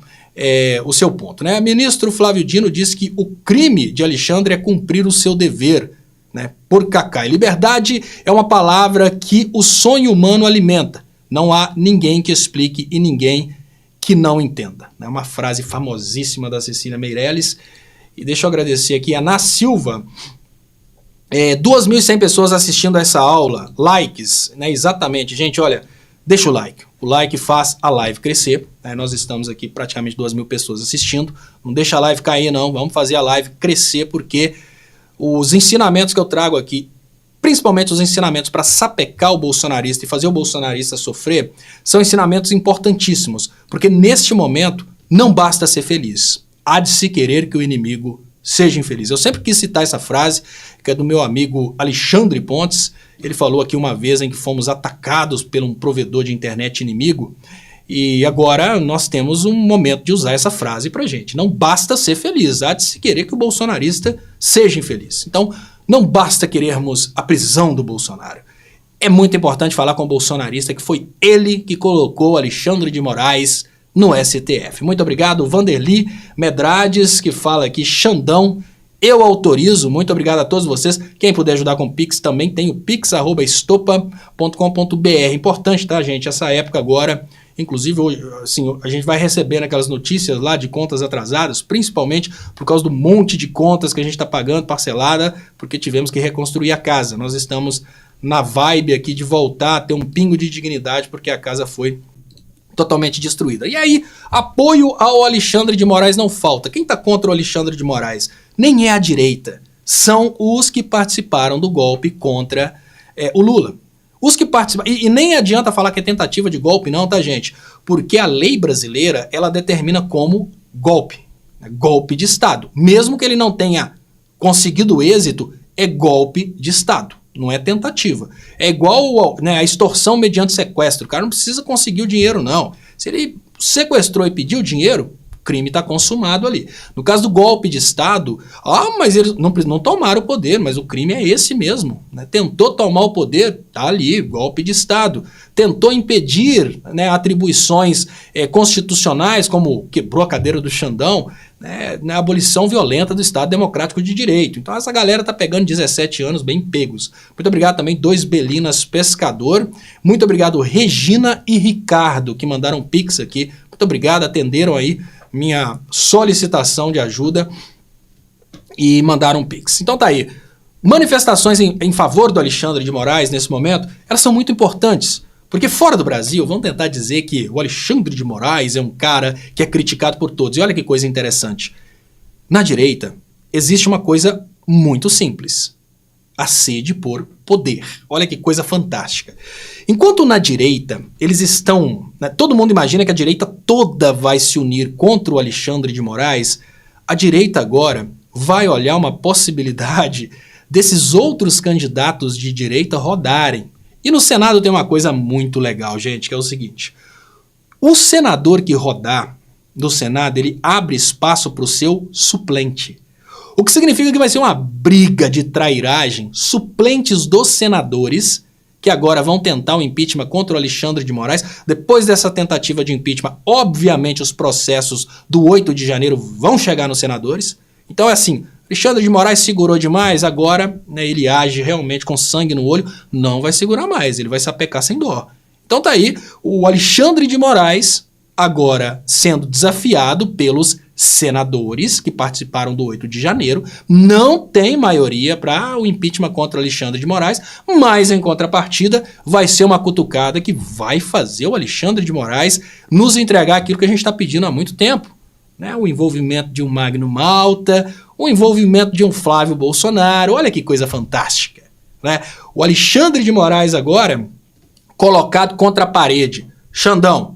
o seu ponto, né? O ministro Flávio Dino disse que o crime de Alexandre é cumprir o seu dever, né, por Cacá. E liberdade é uma palavra que o sonho humano alimenta. Não há ninguém que explique e ninguém que não entenda. É uma frase famosíssima da Cecília Meirelles. E deixa eu agradecer aqui a Ana Silva. 2.100 pessoas assistindo a essa aula. Likes, né? Exatamente. Gente, olha, deixa o like. O like faz a live crescer. Né? Nós estamos aqui praticamente 2.000 pessoas assistindo. Não deixa a live cair, não. Vamos fazer a live crescer, porque os ensinamentos que eu trago aqui, principalmente os ensinamentos para sapecar o bolsonarista e fazer o bolsonarista sofrer, são ensinamentos importantíssimos, porque neste momento não basta ser feliz, há de se querer que o inimigo seja infeliz. Eu sempre quis citar essa frase, que é do meu amigo Alexandre Pontes. Ele falou aqui uma vez em que fomos atacados por um provedor de internet inimigo, e agora nós temos um momento de usar essa frase pra gente. Não basta ser feliz, há de se querer que o bolsonarista seja infeliz. Então, não basta querermos a prisão do Bolsonaro. É muito importante falar com o bolsonarista que foi ele que colocou Alexandre de Moraes no STF. Muito obrigado, Vanderly Medrades, que fala aqui, Xandão, eu autorizo. Muito obrigado a todos vocês. Quem puder ajudar com o Pix também tem o pix@estopa.com.br. Importante, tá, gente? Essa época agora, inclusive, assim, a gente vai recebendo aquelas notícias lá de contas atrasadas, principalmente por causa do monte de contas que a gente está pagando parcelada, porque tivemos que reconstruir a casa. Nós estamos na vibe aqui de voltar a ter um pingo de dignidade, porque a casa foi totalmente destruída. E aí, apoio ao Alexandre de Moraes não falta. Quem está contra o Alexandre de Moraes? Nem é a direita. São os que participaram do golpe contra o Lula. Os que participaram. E nem adianta falar que é tentativa de golpe, não, tá, gente? Porque a lei brasileira, ela determina como golpe. Golpe de Estado. Mesmo que ele não tenha conseguido êxito, é golpe de Estado. Não é tentativa. É igual, né, a extorsão mediante sequestro. O cara não precisa conseguir o dinheiro, não. Se ele sequestrou e pediu dinheiro, o crime está consumado ali. No caso do golpe de Estado, mas eles não tomaram o poder, mas o crime é esse mesmo. Né? Tentou tomar o poder, tá ali, golpe de Estado. Tentou impedir, né, atribuições constitucionais, como quebrou a cadeira do Xandão, na abolição violenta do Estado Democrático de Direito. Então essa galera tá pegando 17 anos bem pegos. Muito obrigado também, 2 Belinas Pescador. Muito obrigado, Regina e Ricardo, que mandaram pix aqui. Muito obrigado, atenderam aí minha solicitação de ajuda e mandaram pix. Então tá aí. Manifestações em favor do Alexandre de Moraes nesse momento, elas são muito importantes. Porque fora do Brasil, vão tentar dizer que o Alexandre de Moraes é um cara que é criticado por todos. E olha que coisa interessante. Na direita, existe uma coisa muito simples. A sede por poder. Olha que coisa fantástica. Enquanto na direita, eles estão... Né, todo mundo imagina que a direita toda vai se unir contra o Alexandre de Moraes. A direita agora vai olhar uma possibilidade desses outros candidatos de direita rodarem. E no Senado tem uma coisa muito legal, gente, que é o seguinte. O senador que rodar no Senado, ele abre espaço para o seu suplente. O que significa que vai ser uma briga de trairagem. Suplentes dos senadores, que agora vão tentar o impeachment contra o Alexandre de Moraes. Depois dessa tentativa de impeachment, obviamente os processos do 8 de janeiro vão chegar nos senadores. Então é assim... Alexandre de Moraes segurou demais, agora, né, ele age realmente com sangue no olho, não vai segurar mais, ele vai sapecar sem dó. Então tá aí, o Alexandre de Moraes agora sendo desafiado pelos senadores que participaram do 8 de janeiro, não tem maioria para o impeachment contra Alexandre de Moraes, mas em contrapartida vai ser uma cutucada que vai fazer o Alexandre de Moraes nos entregar aquilo que a gente está pedindo há muito tempo. Né, o envolvimento de um Magno Malta, o envolvimento de um Flávio Bolsonaro, olha que coisa fantástica. Né? O Alexandre de Moraes agora, colocado contra a parede. Xandão,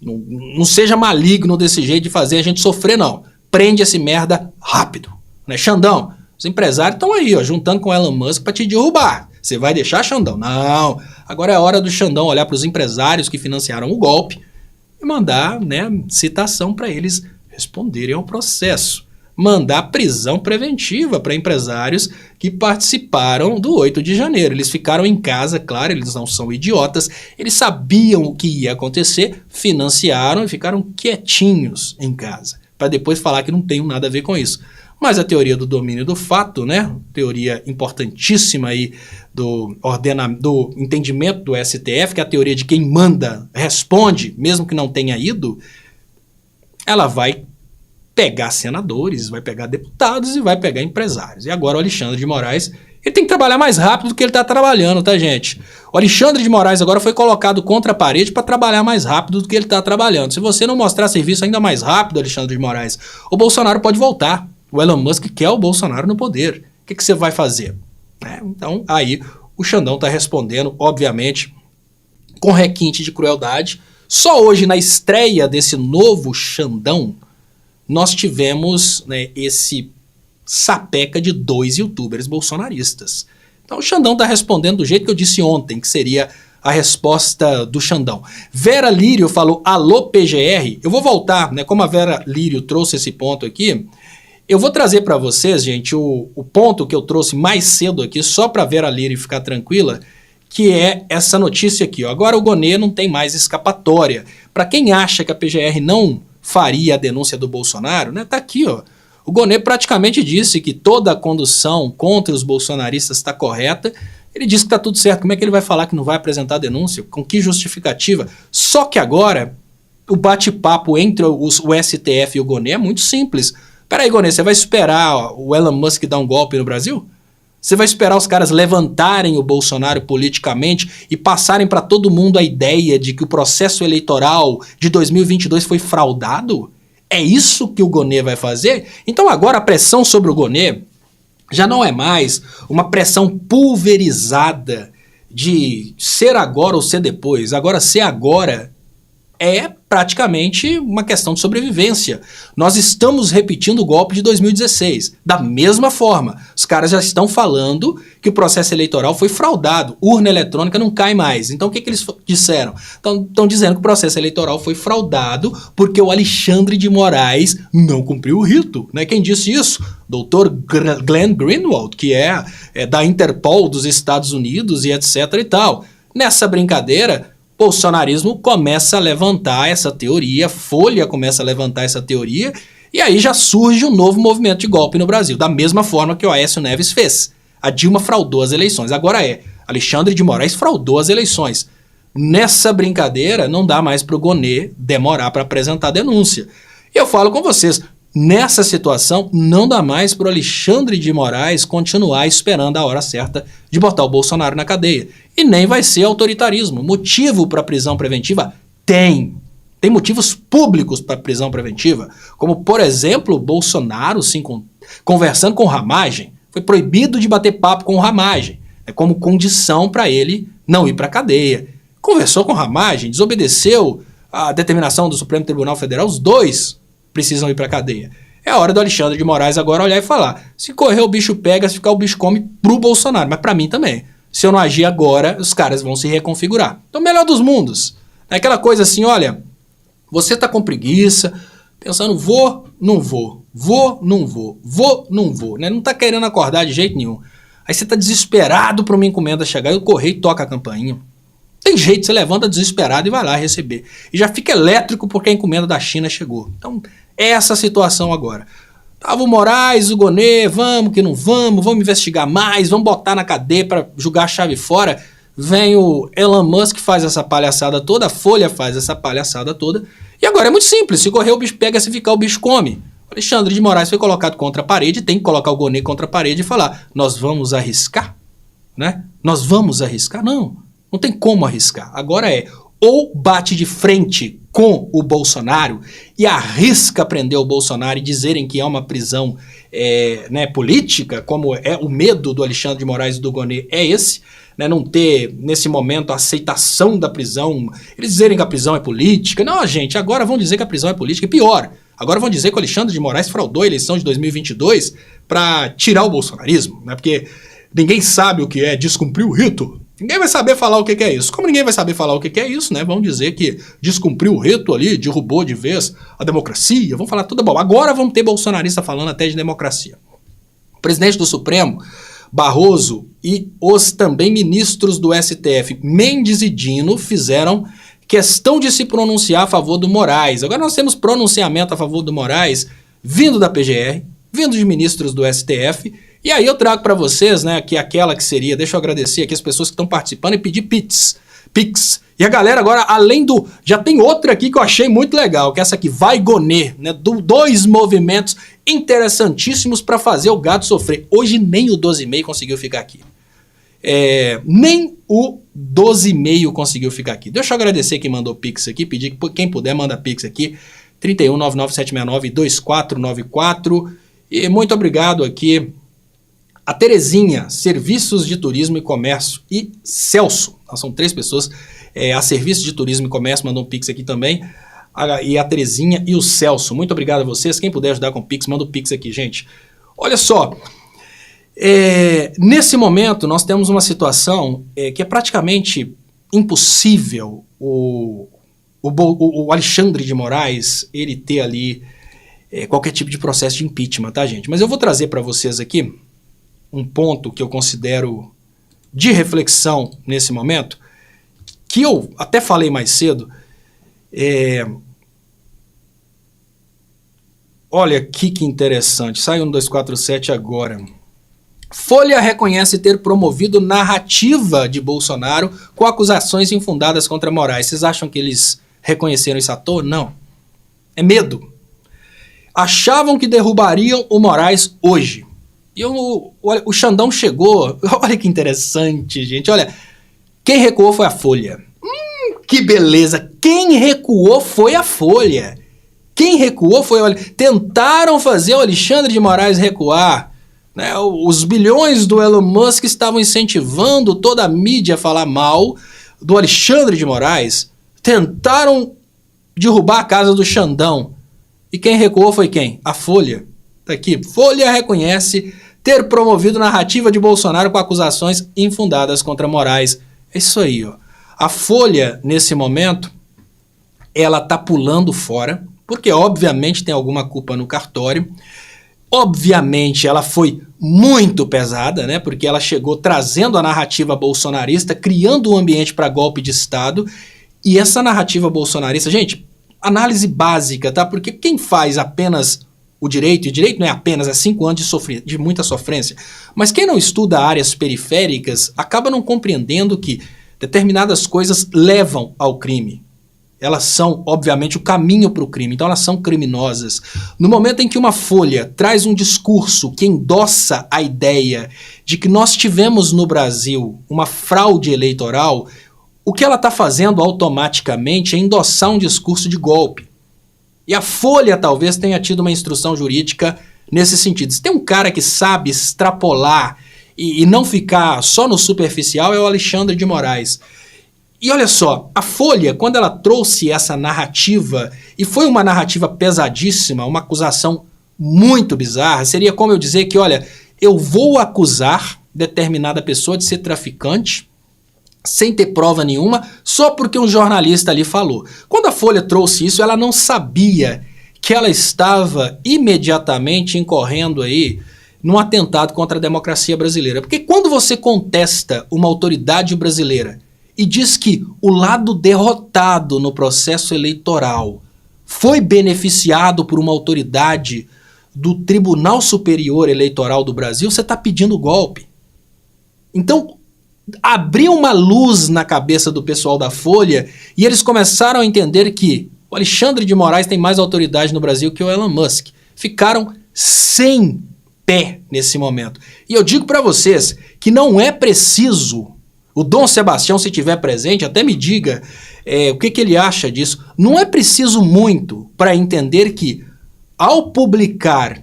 não seja maligno desse jeito de fazer a gente sofrer, não. Prende esse merda rápido. Né? Xandão, os empresários estão aí, ó, juntando com o Elon Musk para te derrubar. Você vai deixar, Xandão? Não. Agora é hora do Xandão olhar para os empresários que financiaram o golpe e mandar, né, citação para eles responderem ao processo. Mandar prisão preventiva para empresários que participaram do 8 de janeiro. Eles ficaram em casa, claro, eles não são idiotas, eles sabiam o que ia acontecer, financiaram e ficaram quietinhos em casa, para depois falar que não tem nada a ver com isso. Mas a teoria do domínio do fato, né, teoria importantíssima aí do entendimento do STF, que é a teoria de quem manda responde, mesmo que não tenha ido, ela vai pegar senadores, vai pegar deputados e vai pegar empresários. E agora o Alexandre de Moraes, ele tem que trabalhar mais rápido do que ele está trabalhando, tá, gente? O Alexandre de Moraes agora foi colocado contra a parede para trabalhar mais rápido do que ele está trabalhando. Se você não mostrar serviço ainda mais rápido, Alexandre de Moraes, o Bolsonaro pode voltar. O Elon Musk quer o Bolsonaro no poder. O que você vai fazer? Então, aí, o Xandão está respondendo, obviamente, com requinte de crueldade. Só hoje, na estreia desse novo Xandão, nós tivemos, né, esse sapeca de 2 youtubers bolsonaristas. Então o Xandão está respondendo do jeito que eu disse ontem, que seria a resposta do Xandão. Vera Lírio falou, alô PGR. Eu vou voltar, né? Como a Vera Lírio trouxe esse ponto aqui, eu vou trazer para vocês, gente, o ponto que eu trouxe mais cedo aqui, só para Vera Lírio ficar tranquila, que é essa notícia aqui. Ó. Agora o Gonê não tem mais escapatória. Para quem acha que a PGR não faria a denúncia do Bolsonaro, né? Tá aqui, ó. O Gonê praticamente disse que toda a condução contra os bolsonaristas está correta. Ele disse que está tudo certo. Como é que ele vai falar que não vai apresentar a denúncia? Com que justificativa? Só que agora o bate-papo entre o STF e o Gonê é muito simples. Peraí, Gonê, você vai esperar o Elon Musk dar um golpe no Brasil? Você vai esperar os caras levantarem o Bolsonaro politicamente e passarem para todo mundo a ideia de que o processo eleitoral de 2022 foi fraudado? É isso que o Gonê vai fazer? Então agora a pressão sobre o Gonê já não é mais uma pressão pulverizada de ser agora ou ser depois. Agora, ser agora é praticamente uma questão de sobrevivência. Nós estamos repetindo o golpe de 2016. Da mesma forma, os caras já estão falando que o processo eleitoral foi fraudado. Urna eletrônica não cai mais. Então o que eles disseram? Estão dizendo que o processo eleitoral foi fraudado porque o Alexandre de Moraes não cumpriu o rito. Né? Quem disse isso? Dr. Glenn Greenwald, que é da Interpol dos Estados Unidos e etc e tal. Nessa brincadeira, o bolsonarismo começa a levantar essa teoria, a Folha começa a levantar essa teoria, e aí já surge um novo movimento de golpe no Brasil, da mesma forma que o Aécio Neves fez. A Dilma fraudou as eleições, agora Alexandre de Moraes fraudou as eleições. Nessa brincadeira, não dá mais para o Gonê demorar para apresentar a denúncia. E eu falo com vocês, nessa situação, não dá mais para o Alexandre de Moraes continuar esperando a hora certa de botar o Bolsonaro na cadeia. E nem vai ser autoritarismo. Motivo para prisão preventiva? Tem. Tem motivos públicos para prisão preventiva. Como, por exemplo, o Bolsonaro conversando com o Ramagem. Foi proibido de bater papo com o Ramagem. Como condição para ele não ir para a cadeia. Conversou com o Ramagem, desobedeceu a determinação do Supremo Tribunal Federal. Os dois precisam ir para a cadeia. É a hora do Alexandre de Moraes agora olhar e falar, se correr o bicho pega, se ficar o bicho come pro Bolsonaro, mas para mim também. Se eu não agir agora, os caras vão se reconfigurar. Então, melhor dos mundos. É aquela coisa assim, olha, você tá com preguiça, pensando, vou, não vou, vou, não vou, vou, não vou, né? Não tá querendo acordar de jeito nenhum. Aí você tá desesperado para uma encomenda chegar e o correio toca a campainha. Tem jeito, você levanta desesperado e vai lá receber. E já fica elétrico porque a encomenda da China chegou. Então, é essa a situação agora. Tava o Moraes, o Gonê, vamos que não vamos investigar mais, vamos botar na cadeia para jogar a chave fora. Vem o Elon Musk, faz essa palhaçada toda, a Folha faz essa palhaçada toda. E agora é muito simples, se correr o bicho pega, se ficar o bicho come. O Alexandre de Moraes foi colocado contra a parede, tem que colocar o Gonê contra a parede e falar, nós vamos arriscar? Né? Nós vamos arriscar? Não tem como arriscar. Agora ou bate de frente com o Bolsonaro e arrisca prender o Bolsonaro e dizerem que é uma prisão política, como é o medo do Alexandre de Moraes e do Gonê, é esse, né, não ter nesse momento a aceitação da prisão, eles dizerem que a prisão é política. Não, gente, agora vão dizer que a prisão é política, e pior, agora vão dizer que o Alexandre de Moraes fraudou a eleição de 2022 para tirar o bolsonarismo, né, porque ninguém sabe o que é descumprir o rito. Ninguém vai saber falar o que é isso. Como ninguém vai saber falar o que é isso, né? Vão dizer que descumpriu o rito ali, derrubou de vez a democracia. Vão falar tudo bom. Agora vamos ter bolsonarista falando até de democracia. O presidente do Supremo, Barroso, e os também ministros do STF, Mendes e Dino, fizeram questão de se pronunciar a favor do Moraes. Agora nós temos pronunciamento a favor do Moraes vindo da PGR, vindo de ministros do STF. E aí eu trago para vocês, né, que aquela que seria, deixa eu agradecer aqui as pessoas que estão participando e pedir Pix. E a galera agora, além do, já tem outra aqui que eu achei muito legal, que é essa aqui, Vai Gonê, né, dois movimentos interessantíssimos para fazer o gado sofrer. Hoje nem o 12,5 conseguiu ficar aqui. Nem o 12,5 conseguiu ficar aqui. Deixa eu agradecer quem mandou Pix aqui, pedir que quem puder manda Pix aqui, 31997692494. E muito obrigado aqui a Terezinha, Serviços de Turismo e Comércio, e Celso. São 3 pessoas. A Serviços de Turismo e Comércio mandou um Pix aqui também. E a Terezinha e o Celso. Muito obrigado a vocês. Quem puder ajudar com o Pix, manda o Pix aqui, gente. Olha só, nesse momento nós temos uma situação que é praticamente impossível o Alexandre de Moraes ele ter ali qualquer tipo de processo de impeachment, tá, gente? Mas eu vou trazer para vocês aqui um ponto que eu considero de reflexão nesse momento, que eu até falei mais cedo. Olha aqui que interessante, sai 1247 agora. Folha reconhece ter promovido narrativa de Bolsonaro com acusações infundadas contra Moraes. Vocês acham que eles reconheceram isso à toa? Não. É medo. Achavam que derrubariam o Moraes hoje. E o Xandão chegou. Olha que interessante, gente. Olha, quem recuou foi a Folha. Que beleza. Quem recuou foi a Folha. Quem recuou foi... Tentaram fazer o Alexandre de Moraes recuar. Né? Os bilhões do Elon Musk estavam incentivando toda a mídia a falar mal do Alexandre de Moraes. Tentaram derrubar a casa do Xandão. E quem recuou foi quem? A Folha. Tá aqui. Folha reconhece ter promovido narrativa de Bolsonaro com acusações infundadas contra Moraes. É isso aí, ó. A Folha, nesse momento, ela tá pulando fora, porque obviamente tem alguma culpa no cartório. Obviamente ela foi muito pesada, né? Porque ela chegou trazendo a narrativa bolsonarista, criando um ambiente para golpe de Estado. E essa narrativa bolsonarista, gente, análise básica, tá? Porque quem faz apenas o direito, e direito não é apenas, é 5 anos de muita sofrência, mas quem não estuda áreas periféricas acaba não compreendendo que determinadas coisas levam ao crime. Elas são, obviamente, o caminho para o crime, então elas são criminosas. No momento em que uma Folha traz um discurso que endossa a ideia de que nós tivemos no Brasil uma fraude eleitoral, o que ela está fazendo automaticamente é endossar um discurso de golpe. E a Folha talvez tenha tido uma instrução jurídica nesse sentido. Se tem um cara que sabe extrapolar e não ficar só no superficial, é o Alexandre de Moraes. E olha só, a Folha, quando ela trouxe essa narrativa, e foi uma narrativa pesadíssima, uma acusação muito bizarra, seria como eu dizer que, olha, eu vou acusar determinada pessoa de ser traficante, sem ter prova nenhuma, só porque um jornalista ali falou. Quando a Folha trouxe isso, ela não sabia que ela estava imediatamente incorrendo aí num atentado contra a democracia brasileira. Porque quando você contesta uma autoridade brasileira e diz que o lado derrotado no processo eleitoral foi beneficiado por uma autoridade do Tribunal Superior Eleitoral do Brasil, você está pedindo golpe. Então, abriu uma luz na cabeça do pessoal da Folha e eles começaram a entender que o Alexandre de Moraes tem mais autoridade no Brasil que o Elon Musk. Ficaram sem pé nesse momento. E eu digo para vocês que não é preciso, o Dom Sebastião, se tiver presente, até me diga o que ele acha disso. Não é preciso muito para entender que, ao publicar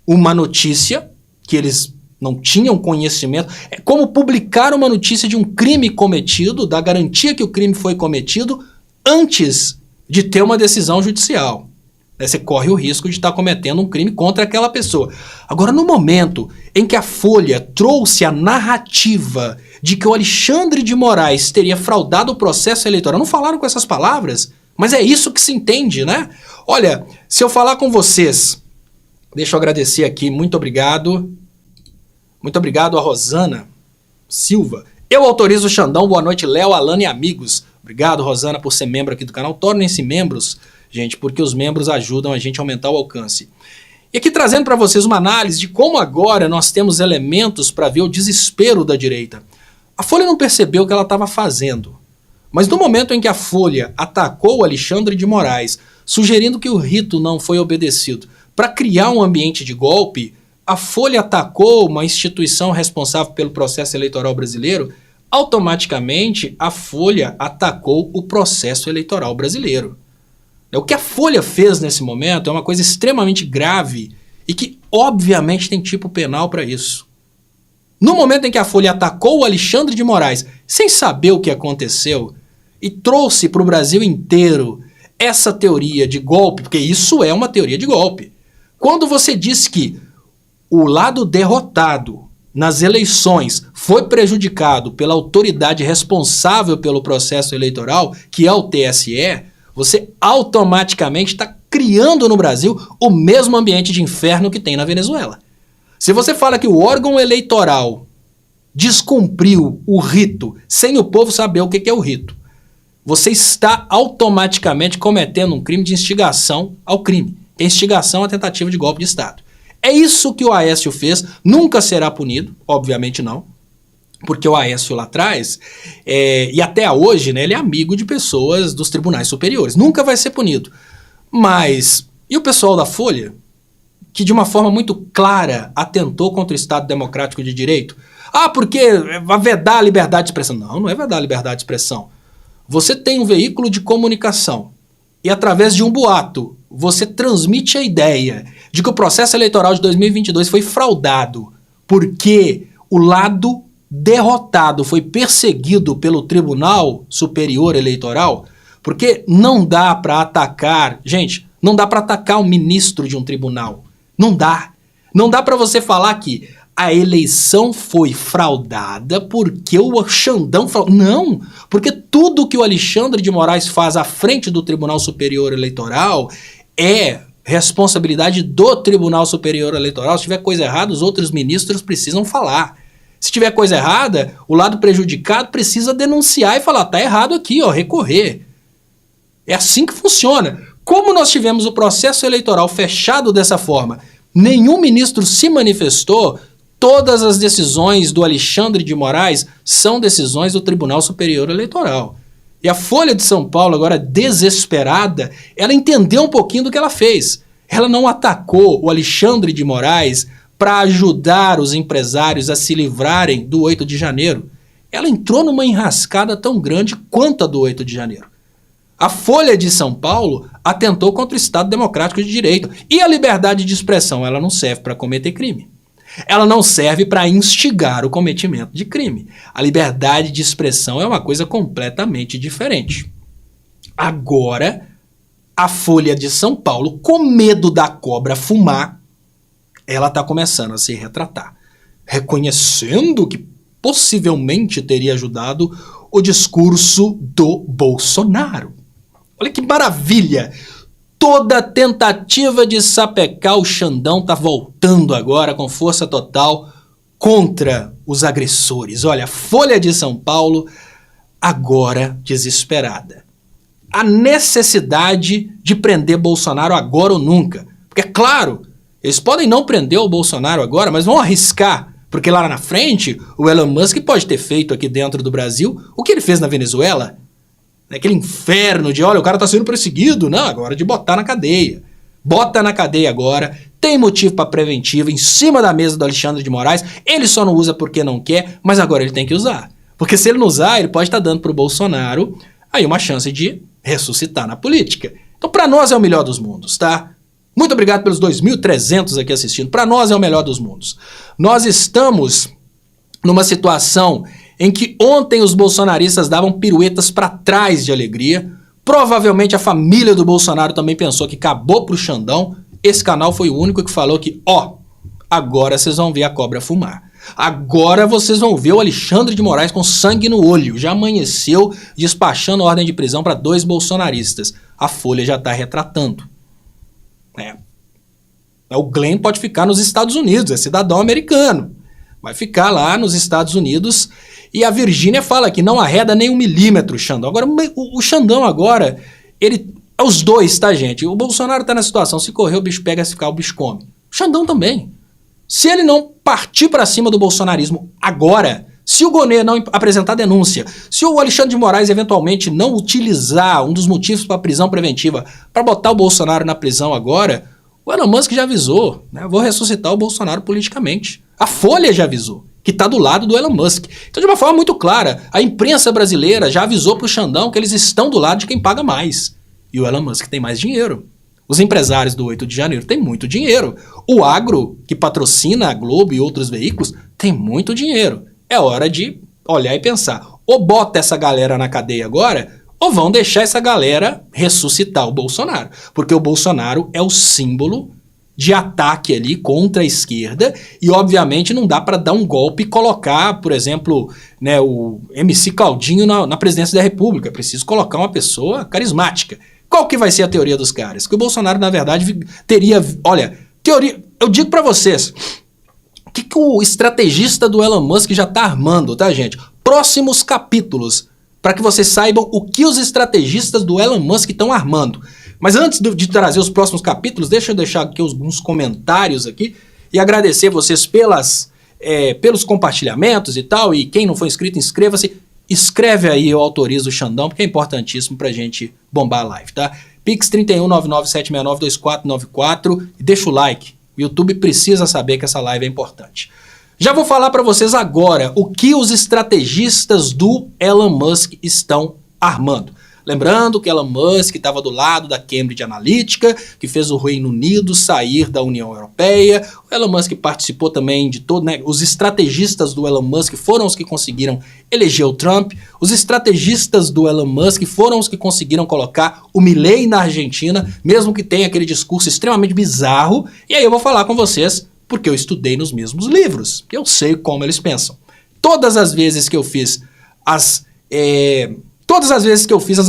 uma notícia que eles não tinham conhecimento, é como publicar uma notícia de um crime cometido, da garantia que o crime foi cometido, antes de ter uma decisão judicial. Você corre o risco de estar cometendo um crime contra aquela pessoa. Agora, no momento em que a Folha trouxe a narrativa de que o Alexandre de Moraes teria fraudado o processo eleitoral, não falaram com essas palavras, mas é isso que se entende, né? Olha, se eu falar com vocês, deixa eu agradecer aqui, muito obrigado. Muito obrigado a Rosana Silva. Eu autorizo o Xandão, boa noite, Léo, Alana e amigos. Obrigado, Rosana, por ser membro aqui do canal. Tornem-se membros, gente, porque os membros ajudam a gente a aumentar o alcance. E aqui trazendo para vocês uma análise de como agora nós temos elementos para ver o desespero da direita. A Folha não percebeu o que ela estava fazendo. Mas no momento em que a Folha atacou o Alexandre de Moraes, sugerindo que o rito não foi obedecido, para criar um ambiente de golpe, a Folha atacou uma instituição responsável pelo processo eleitoral brasileiro, automaticamente a Folha atacou o processo eleitoral brasileiro. O que a Folha fez nesse momento é uma coisa extremamente grave e que obviamente tem tipo penal para isso. No momento em que a Folha atacou o Alexandre de Moraes, sem saber o que aconteceu, e trouxe para o Brasil inteiro essa teoria de golpe, porque isso é uma teoria de golpe. Quando você diz que o lado derrotado nas eleições foi prejudicado pela autoridade responsável pelo processo eleitoral, que é o TSE, você automaticamente está criando no Brasil o mesmo ambiente de inferno que tem na Venezuela. Se você fala que o órgão eleitoral descumpriu o rito sem o povo saber o que é o rito, você está automaticamente cometendo um crime de instigação ao crime, que é instigação à tentativa de golpe de Estado. É isso que o Aécio fez, nunca será punido, obviamente não, porque o Aécio lá atrás, e até hoje, né, ele é amigo de pessoas dos tribunais superiores, nunca vai ser punido. Mas, e o pessoal da Folha, que de uma forma muito clara atentou contra o Estado Democrático de Direito? Ah, porque vai vedar a liberdade de expressão. Não, não é vedar a liberdade de expressão. Você tem um veículo de comunicação e através de um boato você transmite a ideia de que o processo eleitoral de 2022 foi fraudado porque o lado derrotado foi perseguido pelo Tribunal Superior Eleitoral, porque não dá para atacar, gente, não dá para atacar um ministro de um tribunal, não dá. Não dá para você falar que a eleição foi fraudada porque o Xandão não, porque tudo que o Alexandre de Moraes faz à frente do Tribunal Superior Eleitoral é responsabilidade do Tribunal Superior Eleitoral. Se tiver coisa errada, os outros ministros precisam falar. Se tiver coisa errada, o lado prejudicado precisa denunciar e falar, tá errado aqui, ó, recorrer. É assim que funciona. Como nós tivemos o processo eleitoral fechado dessa forma, nenhum ministro se manifestou, todas as decisões do Alexandre de Moraes são decisões do Tribunal Superior Eleitoral. E a Folha de São Paulo, agora desesperada, ela entendeu um pouquinho do que ela fez. Ela não atacou o Alexandre de Moraes para ajudar os empresários a se livrarem do 8 de janeiro. Ela entrou numa enrascada tão grande quanto a do 8 de janeiro. A Folha de São Paulo atentou contra o Estado Democrático de Direito. E a liberdade de expressão, ela não serve para cometer crime. Ela não serve para instigar o cometimento de crime. A liberdade de expressão é uma coisa completamente diferente. Agora, a Folha de São Paulo, com medo da cobra fumar, ela está começando a se retratar, reconhecendo que possivelmente teria ajudado o discurso do Bolsonaro. Olha que maravilha! Toda tentativa de sapecar o Xandão está voltando agora com força total contra os agressores. Olha, a Folha de São Paulo agora desesperada. A necessidade de prender Bolsonaro agora ou nunca. Porque é claro, eles podem não prender o Bolsonaro agora, mas vão arriscar. Porque lá na frente, o Elon Musk pode ter feito aqui dentro do Brasil o que ele fez na Venezuela. Aquele inferno de, olha, o cara tá sendo perseguido. Não, agora de botar na cadeia. Bota na cadeia agora, tem motivo para preventiva em cima da mesa do Alexandre de Moraes. Ele só não usa porque não quer, mas agora ele tem que usar. Porque se ele não usar, ele pode estar dando pro Bolsonaro aí uma chance de ressuscitar na política. Então para nós é o melhor dos mundos, tá? Muito obrigado pelos 2.300 aqui assistindo. Para nós é o melhor dos mundos. Nós estamos numa situação em que ontem os bolsonaristas davam piruetas para trás de alegria. Provavelmente a família do Bolsonaro também pensou que acabou pro Xandão. Esse canal foi o único que falou que, ó, agora vocês vão ver a cobra fumar. Agora vocês vão ver o Alexandre de Moraes com sangue no olho. Já amanheceu despachando ordem de prisão para 2 bolsonaristas. A Folha já está retratando. O Glenn pode ficar nos Estados Unidos, é cidadão americano. Vai ficar lá nos Estados Unidos. E a Virgínia fala que não arreda nem 1 milímetro o Xandão. Agora, o Xandão agora, ele... É os dois, tá, gente? O Bolsonaro tá na situação, se correr o bicho pega, se ficar o bicho come. O Xandão também. Se ele não partir para cima do bolsonarismo agora, se o Gonê não apresentar denúncia, se o Alexandre de Moraes eventualmente não utilizar um dos motivos para prisão preventiva para botar o Bolsonaro na prisão agora, o Elon Musk já avisou, né? Vou ressuscitar o Bolsonaro politicamente. A Folha já avisou que está do lado do Elon Musk. Então, de uma forma muito clara, a imprensa brasileira já avisou para o Xandão que eles estão do lado de quem paga mais. E o Elon Musk tem mais dinheiro. Os empresários do 8 de janeiro têm muito dinheiro. O agro, que patrocina a Globo e outros veículos, tem muito dinheiro. É hora de olhar e pensar. Ou bota essa galera na cadeia agora, ou vão deixar essa galera ressuscitar o Bolsonaro. Porque o Bolsonaro é o símbolo de ataque ali contra a esquerda e obviamente não dá para dar um golpe e colocar, por exemplo, né, o MC Claudinho na presidência da República. É preciso colocar uma pessoa carismática. Qual que vai ser a teoria dos caras? Que o Bolsonaro, na verdade, teria... Olha, teoria... Eu digo para vocês, o que o estrategista do Elon Musk já tá armando, tá, gente? Próximos capítulos, para que vocês saibam o que os estrategistas do Elon Musk estão armando. Mas antes de trazer os próximos capítulos, deixa eu deixar aqui alguns comentários aqui e agradecer vocês pelos compartilhamentos e tal. E quem não for inscrito, inscreva-se. Escreve aí, eu autorizo o Xandão, porque é importantíssimo pra gente bombar a live, tá? Pix 31997692494 e deixa o like. O YouTube precisa saber que essa live é importante. Já vou falar para vocês agora o que os estrategistas do Elon Musk estão armando. Lembrando que Elon Musk estava do lado da Cambridge Analytica, que fez o Reino Unido sair da União Europeia. O Elon Musk participou também de todo, né? Os estrategistas do Elon Musk foram os que conseguiram eleger o Trump. Os estrategistas do Elon Musk foram os que conseguiram colocar o Milei na Argentina, mesmo que tenha aquele discurso extremamente bizarro. E aí eu vou falar com vocês, porque eu estudei nos mesmos livros. Eu sei como eles pensam. Todas as vezes que eu fiz as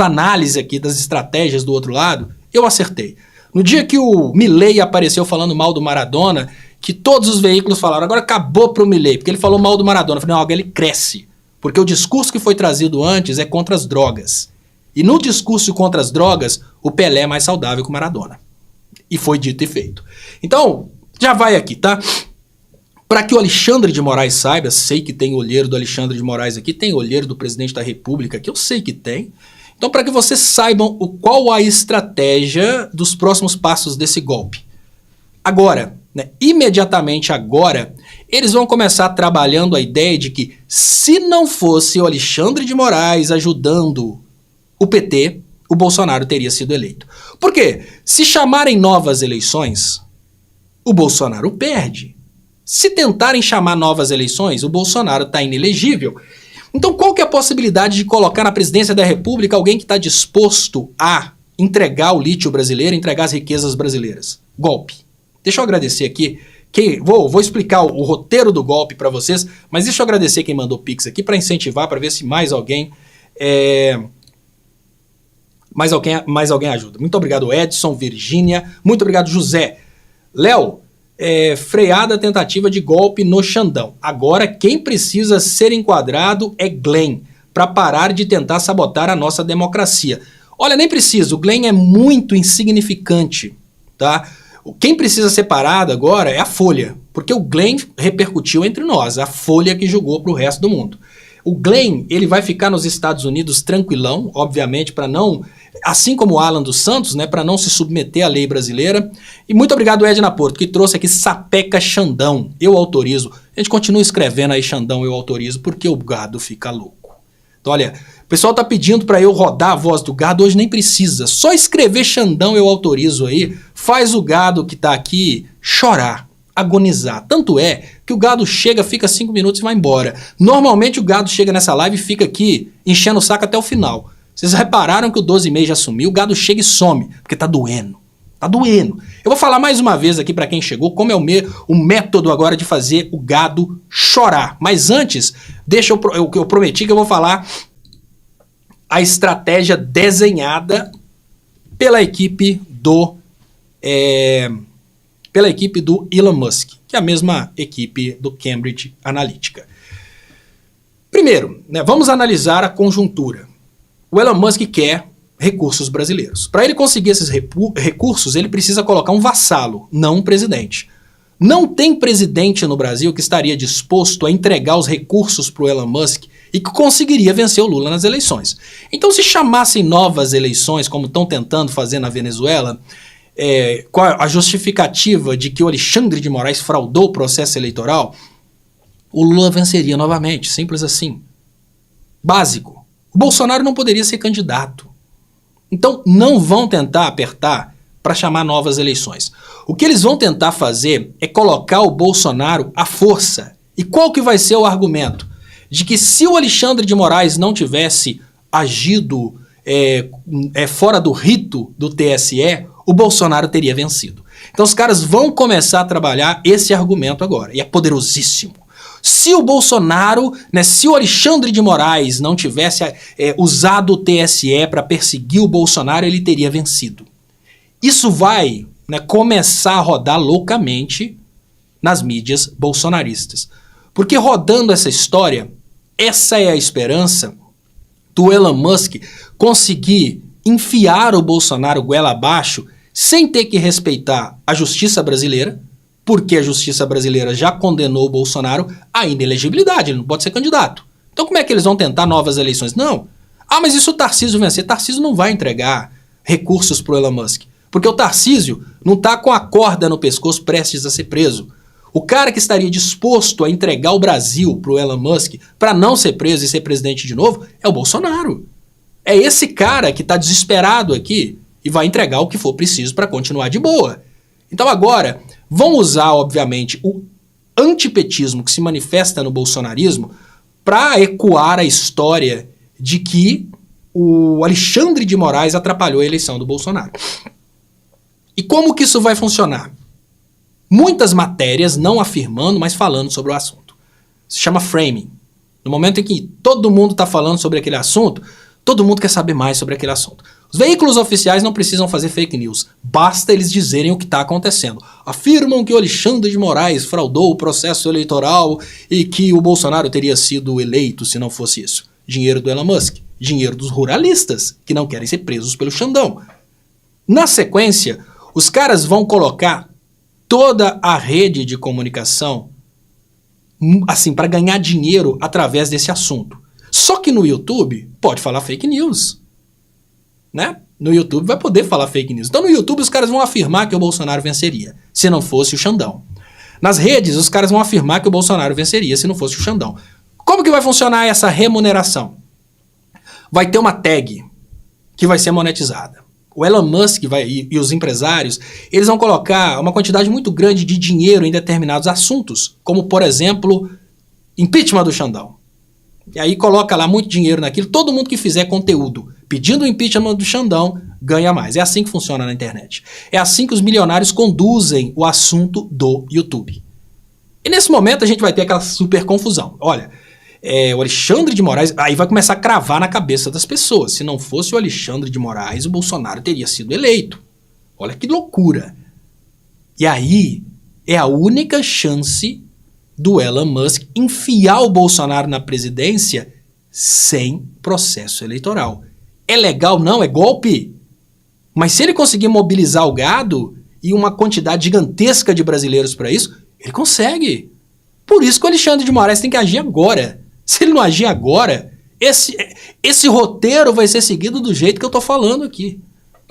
análises aqui das estratégias do outro lado, eu acertei. No dia que o Milei apareceu falando mal do Maradona, que todos os veículos falaram, agora acabou pro Milei, porque ele falou mal do Maradona. Eu falei, não, agora ele cresce. Porque o discurso que foi trazido antes é contra as drogas. E no discurso contra as drogas, o Pelé é mais saudável que o Maradona. E foi dito e feito. Então, já vai aqui, tá? Para que o Alexandre de Moraes saiba, sei que tem olheiro do Alexandre de Moraes aqui, tem olheiro do presidente da República aqui, eu sei que tem. Então, para que vocês saibam qual a estratégia dos próximos passos desse golpe. Agora, né, imediatamente agora, eles vão começar trabalhando a ideia de que se não fosse o Alexandre de Moraes ajudando o PT, o Bolsonaro teria sido eleito. Por quê? Se chamarem novas eleições, o Bolsonaro perde. Se tentarem chamar novas eleições, o Bolsonaro está inelegível. Então qual que é a possibilidade de colocar na presidência da República alguém que está disposto a entregar o lítio brasileiro, entregar as riquezas brasileiras? Golpe. Deixa eu agradecer aqui. Vou explicar o roteiro do golpe para vocês, mas deixa eu agradecer quem mandou Pix aqui para incentivar, para ver se mais alguém ajuda. Muito obrigado, Edson, Virgínia. Muito obrigado, José. Léo, freada a tentativa de golpe no Xandão. Agora quem precisa ser enquadrado é Glenn, para parar de tentar sabotar a nossa democracia. Olha, nem precisa, o Glenn é muito insignificante, tá? Quem precisa ser parado agora é a Folha, porque o Glenn repercutiu entre nós, a Folha que julgou para o resto do mundo. O Glenn, ele vai ficar nos Estados Unidos tranquilão, obviamente, para não, assim como o Alan dos Santos, né, para não se submeter à lei brasileira. E muito obrigado, Edna Porto, que trouxe aqui Sapeca Xandão, eu autorizo. A gente continua escrevendo aí Xandão, eu autorizo, porque o gado fica louco. Então, olha, o pessoal tá pedindo para eu rodar a voz do gado, hoje nem precisa. Só escrever Xandão, eu autorizo aí, faz o gado que tá aqui chorar, agonizar. Tanto é que o gado chega, fica 5 minutos e vai embora. Normalmente o gado chega nessa live e fica aqui enchendo o saco até o final. Vocês repararam que o 12,5 já sumiu, o gado chega e some, porque tá doendo. Tá doendo. Eu vou falar mais uma vez aqui para quem chegou, como é o método agora de fazer o gado chorar. Mas antes, deixa eu prometi que eu vou falar a estratégia desenhada pela equipe do Elon Musk, que é a mesma equipe do Cambridge Analytica. Primeiro, né, vamos analisar a conjuntura. O Elon Musk quer recursos brasileiros. Para ele conseguir esses recursos, ele precisa colocar um vassalo, não um presidente. Não tem presidente no Brasil que estaria disposto a entregar os recursos para o Elon Musk e que conseguiria vencer o Lula nas eleições. Então, se chamassem novas eleições, como estão tentando fazer na Venezuela, com a justificativa de que o Alexandre de Moraes fraudou o processo eleitoral, o Lula venceria novamente, simples assim. Básico. O Bolsonaro não poderia ser candidato. Então não vão tentar apertar para chamar novas eleições. O que eles vão tentar fazer é colocar o Bolsonaro à força. E qual que vai ser o argumento? De que se o Alexandre de Moraes não tivesse agido fora do rito do TSE, o Bolsonaro teria vencido. Então os caras vão começar a trabalhar esse argumento agora, e é poderosíssimo. Se o Bolsonaro, né, se o Alexandre de Moraes não tivesse usado o TSE para perseguir o Bolsonaro, ele teria vencido. Isso vai, né, começar a rodar loucamente nas mídias bolsonaristas. Porque rodando essa história, essa é a esperança do Elon Musk conseguir enfiar o Bolsonaro goela abaixo sem ter que respeitar a justiça brasileira, porque a justiça brasileira já condenou o Bolsonaro à inelegibilidade, ele não pode ser candidato. Então como é que eles vão tentar novas eleições? Não. Ah, mas e se o Tarcísio vencer? Tarcísio não vai entregar recursos para o Elon Musk, porque o Tarcísio não está com a corda no pescoço prestes a ser preso. O cara que estaria disposto a entregar o Brasil para o Elon Musk para não ser preso e ser presidente de novo é o Bolsonaro. É esse cara que está desesperado aqui e vai entregar o que for preciso para continuar de boa. Então agora, vão usar, obviamente, o antipetismo que se manifesta no bolsonarismo para ecoar a história de que o Alexandre de Moraes atrapalhou a eleição do Bolsonaro. E como que isso vai funcionar? Muitas matérias não afirmando, mas falando sobre o assunto. Se chama framing. No momento em que todo mundo está falando sobre aquele assunto, todo mundo quer saber mais sobre aquele assunto. Os veículos oficiais não precisam fazer fake news, basta eles dizerem o que está acontecendo. Afirmam que o Alexandre de Moraes fraudou o processo eleitoral e que o Bolsonaro teria sido eleito se não fosse isso. Dinheiro do Elon Musk, dinheiro dos ruralistas, que não querem ser presos pelo Xandão. Na sequência, os caras vão colocar toda a rede de comunicação assim, para ganhar dinheiro através desse assunto. Só que no YouTube pode falar fake news. Né? No YouTube vai poder falar fake news. Então no YouTube os caras vão afirmar que o Bolsonaro venceria, se não fosse o Xandão. Nas redes os caras vão afirmar que o Bolsonaro venceria, se não fosse o Xandão. Como que vai funcionar essa remuneração? Vai ter uma tag que vai ser monetizada. O Elon Musk e os empresários, eles vão colocar uma quantidade muito grande de dinheiro em determinados assuntos, como por exemplo, impeachment do Xandão. E aí coloca lá muito dinheiro naquilo, todo mundo que fizer conteúdo pedindo o impeachment do Xandão ganha mais. É assim que funciona na internet. É assim que os milionários conduzem o assunto do YouTube. E nesse momento a gente vai ter aquela super confusão. Olha, o Alexandre de Moraes, aí vai começar a cravar na cabeça das pessoas. Se não fosse o Alexandre de Moraes, o Bolsonaro teria sido eleito. Olha que loucura. E aí é a única chance do Elon Musk enfiar o Bolsonaro na presidência sem processo eleitoral. É legal? Não, é golpe. Mas se ele conseguir mobilizar o gado e uma quantidade gigantesca de brasileiros para isso, ele consegue. Por isso que o Alexandre de Moraes tem que agir agora. Se ele não agir agora, esse roteiro vai ser seguido do jeito que eu tô falando aqui.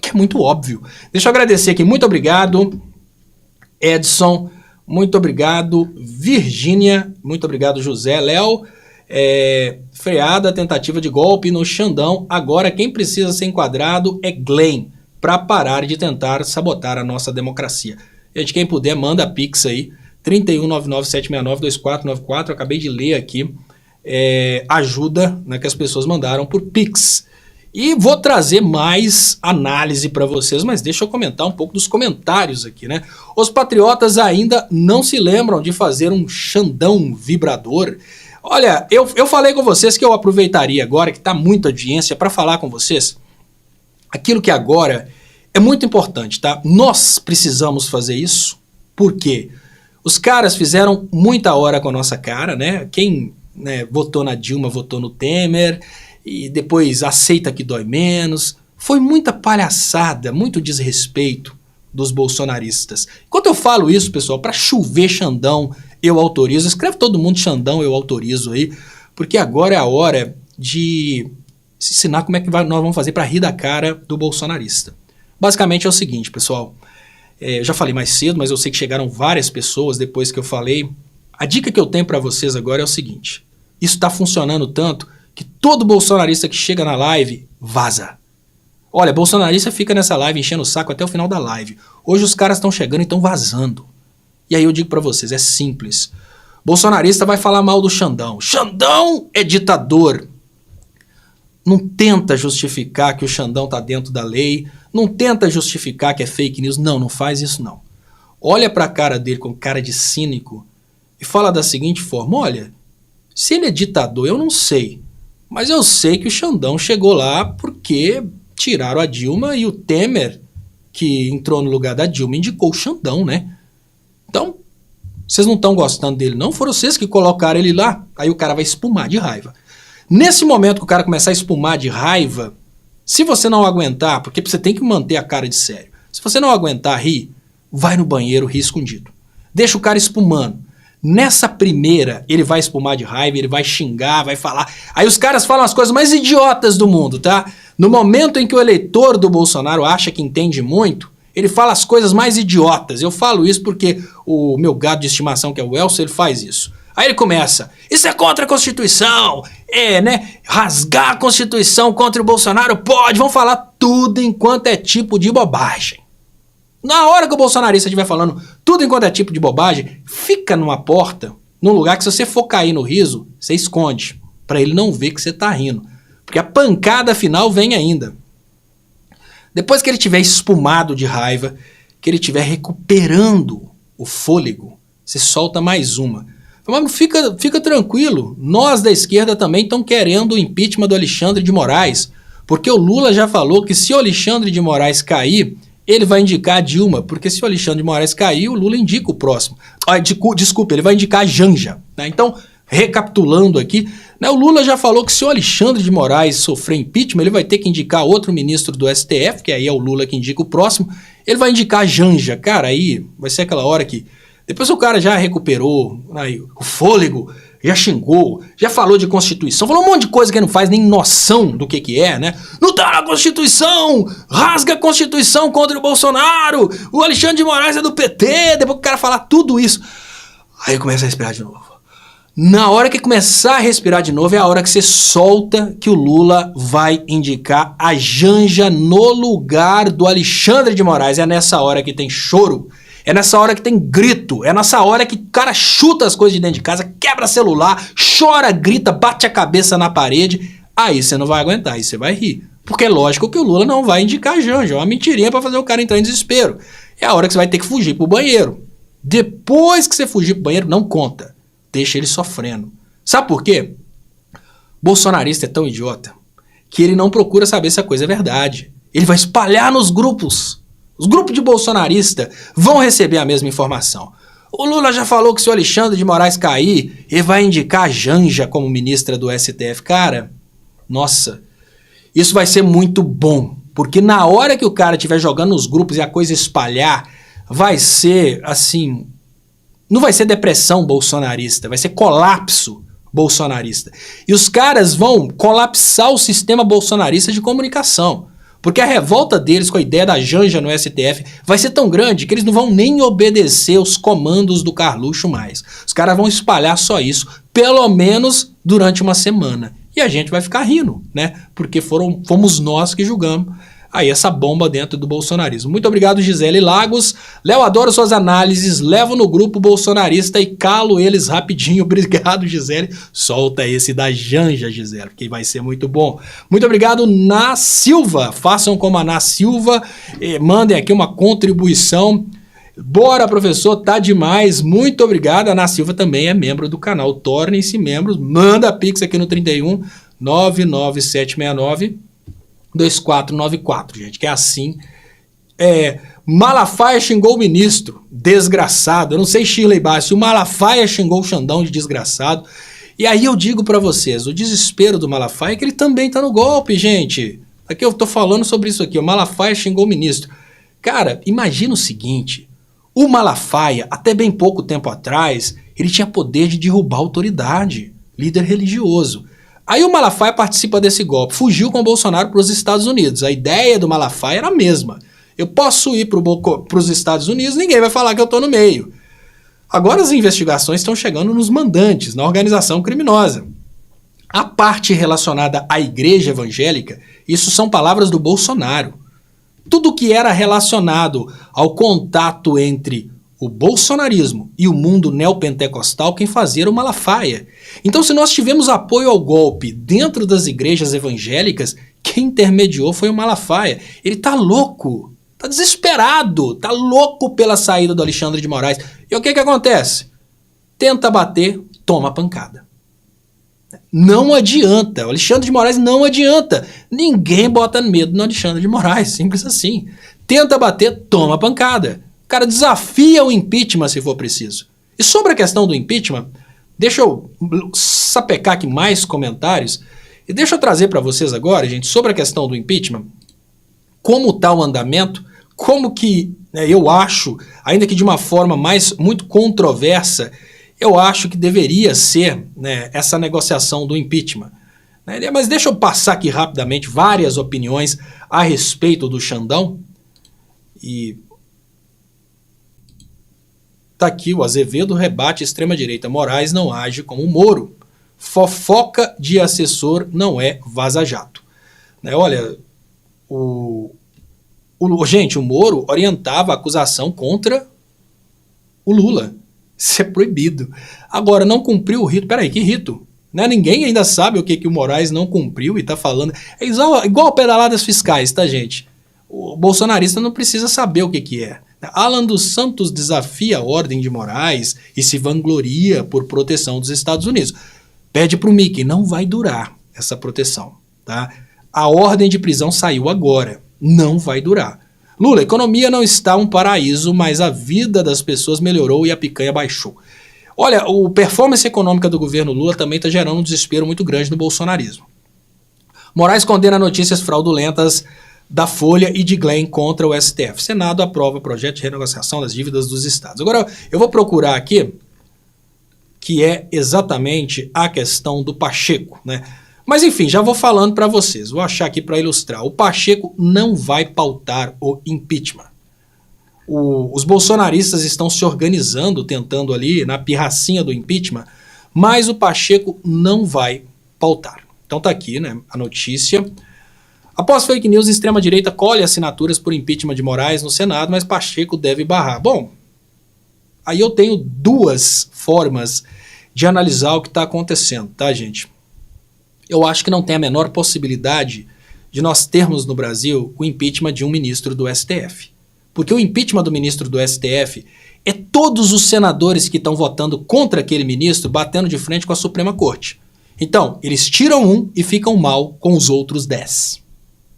Que é muito óbvio. Deixa eu agradecer aqui. Muito obrigado, Edson. Muito obrigado, Virgínia. Muito obrigado, José. Léo, freada a tentativa de golpe no Xandão. Agora quem precisa ser enquadrado é Glenn, para parar de tentar sabotar a nossa democracia. Gente, quem puder, manda a Pix aí. 31997692494. Acabei de ler aqui. Ajuda, né, que as pessoas mandaram por Pix. E vou trazer mais análise para vocês, mas deixa eu comentar um pouco dos comentários aqui, né? Os patriotas ainda não se lembram de fazer um Xandão vibrador. Olha, eu falei com vocês que eu aproveitaria agora, que está muita audiência, para falar com vocês aquilo que agora é muito importante, tá? Nós precisamos fazer isso, porque os caras fizeram muita hora com a nossa cara, né? Quem votou na Dilma, votou no Temer, e depois aceita que dói menos. Foi muita palhaçada, muito desrespeito dos bolsonaristas. Enquanto eu falo isso, pessoal, para chover Xandão, eu autorizo. Escreve todo mundo Xandão, eu autorizo aí, porque agora é a hora de ensinar como é que nós vamos fazer para rir da cara do bolsonarista. Basicamente é o seguinte, pessoal. Eu já falei mais cedo, mas eu sei que chegaram várias pessoas depois que eu falei. A dica que eu tenho para vocês agora é o seguinte. Isso está funcionando tanto que todo bolsonarista que chega na live vaza. Olha, bolsonarista fica nessa live enchendo o saco até o final da live. Hoje os caras estão chegando e estão vazando. E aí eu digo para vocês, é simples. Bolsonarista vai falar mal do Xandão. Xandão é ditador. Não tenta justificar que o Xandão tá dentro da lei. Não tenta justificar que é fake news. Não, não faz isso não. Olha pra cara dele com cara de cínico e fala da seguinte forma: olha, se ele é ditador eu não sei, mas eu sei que o Xandão chegou lá porque tiraram a Dilma e o Temer, que entrou no lugar da Dilma, indicou o Xandão, né? Então, vocês não estão gostando dele não? Foram vocês que colocaram ele lá. Aí o cara vai espumar de raiva. Nesse momento que o cara começar a espumar de raiva, se você não aguentar, porque você tem que manter a cara de sério, se você não aguentar rir, vai no banheiro, ri escondido. Deixa o cara espumando. Nessa primeira, ele vai espumar de raiva, ele vai xingar, vai falar. Aí os caras falam as coisas mais idiotas do mundo, tá? No momento em que o eleitor do Bolsonaro acha que entende muito, ele fala as coisas mais idiotas. Eu falo isso porque o meu gado de estimação, que é o Elcio, ele faz isso. Aí ele começa: isso é contra a Constituição, né? Rasgar a Constituição contra o Bolsonaro pode. Vão falar tudo enquanto é tipo de bobagem. Na hora que o bolsonarista estiver falando tudo enquanto é tipo de bobagem, fica numa porta, num lugar que se você for cair no riso, você esconde, pra ele não ver que você tá rindo. Porque a pancada final vem ainda. Depois que ele tiver espumado de raiva, que ele estiver recuperando o fôlego, você solta mais uma. Mas fica tranquilo, nós da esquerda também estamos querendo o impeachment do Alexandre de Moraes, porque o Lula já falou que se o Alexandre de Moraes cair, ele vai indicar a Dilma, porque se o Alexandre de Moraes cair, o Lula indica o próximo. Desculpa, ele vai indicar a Janja. Né? Então, recapitulando aqui, né, o Lula já falou que se o Alexandre de Moraes sofrer impeachment, ele vai ter que indicar outro ministro do STF, que aí é o Lula que indica o próximo, ele vai indicar a Janja. Cara, aí vai ser aquela hora que depois o cara já recuperou aí, o fôlego, já xingou, já falou de Constituição, falou um monte de coisa que ele não faz nem noção do que é, né? Não tá na Constituição, rasga a Constituição contra o Bolsonaro, o Alexandre de Moraes é do PT, depois que o cara falar tudo isso, aí começa a respirar de novo. Na hora que começar a respirar de novo é a hora que você solta que o Lula vai indicar a Janja no lugar do Alexandre de Moraes. É nessa hora que tem choro. É nessa hora que tem grito, é nessa hora que o cara chuta as coisas de dentro de casa, quebra celular, chora, grita, bate a cabeça na parede. Aí você não vai aguentar, aí você vai rir. Porque é lógico que o Lula não vai indicar a Janja, é uma mentirinha pra fazer o cara entrar em desespero. É a hora que você vai ter que fugir pro banheiro. Depois que você fugir pro banheiro, não conta. Deixa ele sofrendo. Sabe por quê? Bolsonarista é tão idiota que ele não procura saber se a coisa é verdade. Ele vai espalhar nos grupos. Os grupos de bolsonarista vão receber a mesma informação. O Lula já falou que se o Alexandre de Moraes cair, ele vai indicar a Janja como ministra do STF. Cara, nossa, isso vai ser muito bom. Porque na hora que o cara estiver jogando nos grupos e a coisa espalhar, vai ser assim... Não vai ser depressão bolsonarista, vai ser colapso bolsonarista. E os caras vão colapsar o sistema bolsonarista de comunicação. Porque a revolta deles com a ideia da Janja no STF vai ser tão grande que eles não vão nem obedecer os comandos do Carluxo mais. Os caras vão espalhar só isso, pelo menos durante uma semana. E a gente vai ficar rindo, né? Porque fomos nós que julgamos aí essa bomba dentro do bolsonarismo. Muito obrigado, Gisele Lagos. Léo, adoro suas análises, levo no grupo bolsonarista e calo eles rapidinho. Obrigado, Gisele. Solta esse da Janja, Gisele, que vai ser muito bom. Muito obrigado, Ná Silva. Façam como a Ná Silva, mandem aqui uma contribuição. Bora, professor, tá demais. Muito obrigado. A Ná Silva também é membro do canal. Tornem-se membros. Manda pix aqui no 31 99769 2494, gente, que é assim. Malafaia xingou o ministro, desgraçado. Eu não sei, Shirley Bassi, o Malafaia xingou o Xandão de desgraçado. E aí eu digo pra vocês, o desespero do Malafaia é que ele também tá no golpe, gente. Aqui eu tô falando sobre isso aqui, o Malafaia xingou o ministro. Cara, imagina o seguinte, o Malafaia, até bem pouco tempo atrás, ele tinha poder de derrubar a autoridade, líder religioso. Aí o Malafaia participa desse golpe, fugiu com o Bolsonaro para os Estados Unidos. A ideia do Malafaia era a mesma. Eu posso ir para os Estados Unidos, ninguém vai falar que eu estou no meio. Agora as investigações estão chegando nos mandantes, na organização criminosa. A parte relacionada à igreja evangélica, isso são palavras do Bolsonaro. Tudo que era relacionado ao contato entre o bolsonarismo e o mundo neopentecostal, quem fazia era o Malafaia. Então, se nós tivemos apoio ao golpe dentro das igrejas evangélicas, Quem intermediou foi o Malafaia. Ele tá louco, tá desesperado, tá louco pela saída do Alexandre de Moraes. E o que acontece? Tenta bater, toma pancada. Não adianta, o Alexandre de Moraes não adianta. Ninguém bota medo no Alexandre de Moraes, simples assim. Tenta bater, toma pancada. O cara desafia o impeachment se for preciso. E sobre a questão do impeachment, deixa eu sapecar aqui mais comentários e deixa eu trazer para vocês agora, gente, sobre a questão do impeachment, como está o andamento, como que eu acho, ainda que de uma forma muito controversa, eu acho que deveria ser, né, essa negociação do impeachment. Mas deixa eu passar aqui rapidamente várias opiniões a respeito do Xandão. E tá aqui, o Azevedo rebate extrema-direita. Moraes não age como Moro. Fofoca de assessor não é vaza-jato. Olha, gente, o Moro orientava a acusação contra o Lula. Isso é proibido. Agora, não cumpriu o rito. Peraí, que rito? Ninguém ainda sabe o que o Moraes não cumpriu e tá falando. É igual pedaladas fiscais, tá, gente? O bolsonarista não precisa saber o que é. Alan dos Santos desafia a ordem de Moraes e se vangloria por proteção dos Estados Unidos. Pede pro Mickey, não vai durar essa proteção, tá? A ordem de prisão saiu agora, não vai durar. Lula, a economia não está um paraíso, mas a vida das pessoas melhorou e a picanha baixou. Olha, a performance econômica do governo Lula também está gerando um desespero muito grande no bolsonarismo. Moraes condena notícias fraudulentas da Folha e de Glenn contra o STF. Senado aprova projeto de renegociação das dívidas dos estados. Agora, eu vou procurar aqui, que é exatamente a questão do Pacheco, né? Mas enfim, já vou falando para vocês, vou achar aqui para ilustrar. O Pacheco não vai pautar o impeachment. Os bolsonaristas estão se organizando, tentando ali na pirracinha do impeachment, mas o Pacheco não vai pautar. Então tá aqui, né, a notícia. Após fake news, extrema-direita colhe assinaturas por impeachment de Moraes no Senado, mas Pacheco deve barrar. Bom, aí eu tenho duas formas de analisar o que está acontecendo, tá, gente? Eu acho que não tem a menor possibilidade de nós termos no Brasil o impeachment de um ministro do STF. Porque o impeachment do ministro do STF é todos os senadores que estão votando contra aquele ministro batendo de frente com a Suprema Corte. Então, eles tiram um e ficam mal com os outros 10.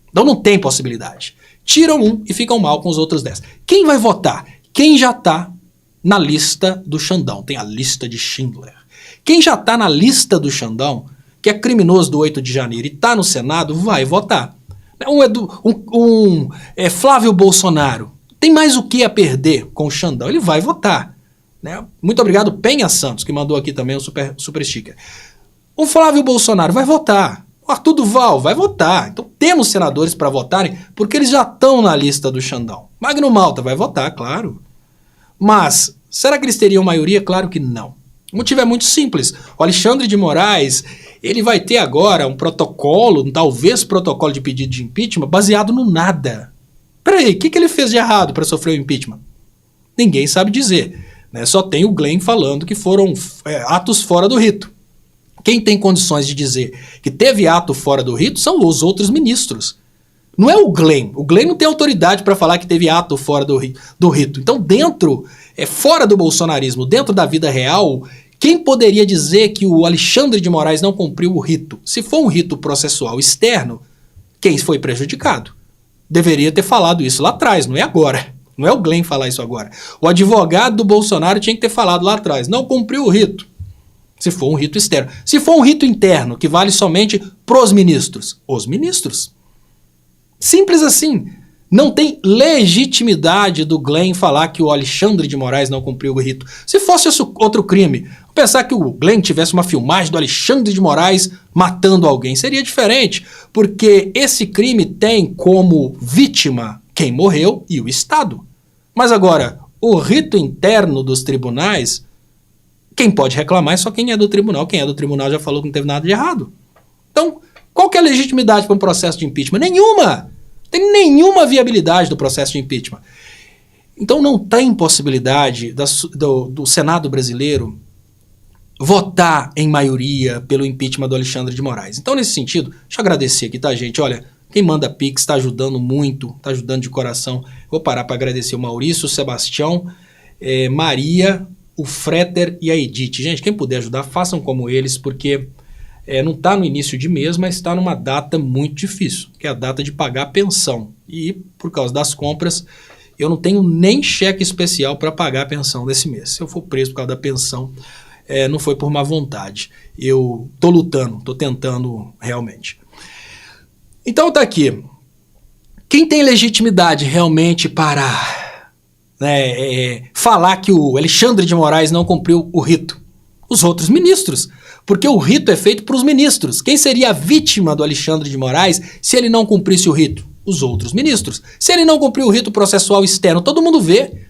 Então não tem possibilidade. Tiram um e ficam mal com os outros 10. Quem vai votar? Quem já está na lista do Xandão. Tem a lista de Schindler. Quem já está na lista do Xandão, que é criminoso do 8 de janeiro e está no Senado, vai votar. Flávio Bolsonaro tem mais o que a perder com o Xandão, ele vai votar. Né? Muito obrigado, Penha Santos, que mandou aqui também um super sticker. O Flávio Bolsonaro vai votar. O Arthur Duval vai votar. Então temos senadores para votarem, porque eles já estão na lista do Xandão. Magno Malta vai votar, claro. Mas, será que eles teriam maioria? Claro que não. O motivo é muito simples. O Alexandre de Moraes, ele vai ter agora um protocolo, talvez protocolo de pedido de impeachment, baseado no nada. Peraí, o que ele fez de errado para sofrer o impeachment? Ninguém sabe dizer. Né? Só tem o Glenn falando que foram atos fora do rito. Quem tem condições de dizer que teve ato fora do rito são os outros ministros. Não é o Glenn. O Glenn não tem autoridade para falar que teve ato fora do rito. Então, fora do bolsonarismo, dentro da vida real, quem poderia dizer que o Alexandre de Moraes não cumpriu o rito? Se for um rito processual externo, quem foi prejudicado? Deveria ter falado isso lá atrás, não é agora. Não é o Glenn falar isso agora. O advogado do Bolsonaro tinha que ter falado lá atrás. Não cumpriu o rito. Se for um rito externo. Se for um rito interno, que vale somente pros ministros. Os ministros. Simples assim. Não tem legitimidade do Glenn falar que o Alexandre de Moraes não cumpriu o rito. Se fosse outro crime, vou pensar que o Glenn tivesse uma filmagem do Alexandre de Moraes matando alguém, seria diferente, porque esse crime tem como vítima quem morreu e o Estado. Mas agora, o rito interno dos tribunais, quem pode reclamar é só quem é do tribunal. Quem é do tribunal já falou que não teve nada de errado. Então, qual que é a legitimidade para um processo de impeachment? Nenhuma! Tem nenhuma viabilidade do processo de impeachment. Então não tem possibilidade do Senado brasileiro votar em maioria pelo impeachment do Alexandre de Moraes. Então nesse sentido, deixa eu agradecer aqui, tá, gente? Olha, Quem manda Pix está ajudando muito, está ajudando de coração. Vou parar para agradecer o Maurício, o Sebastião, Maria, o Freter e a Edith. Gente, quem puder ajudar, façam como eles, porque não está no início de mês, mas está numa data muito difícil, que é a data de pagar a pensão. E por causa das compras, eu não tenho nem cheque especial para pagar a pensão desse mês. Se eu for preso por causa da pensão, não foi por má vontade. Eu estou lutando, estou tentando realmente. Então tá aqui. Quem tem legitimidade realmente para falar que o Alexandre de Moraes não cumpriu o rito? Os outros ministros. Porque o rito é feito para os ministros. Quem seria a vítima do Alexandre de Moraes se ele não cumprisse o rito? Os outros ministros. Se ele não cumpriu o rito processual externo, todo mundo vê.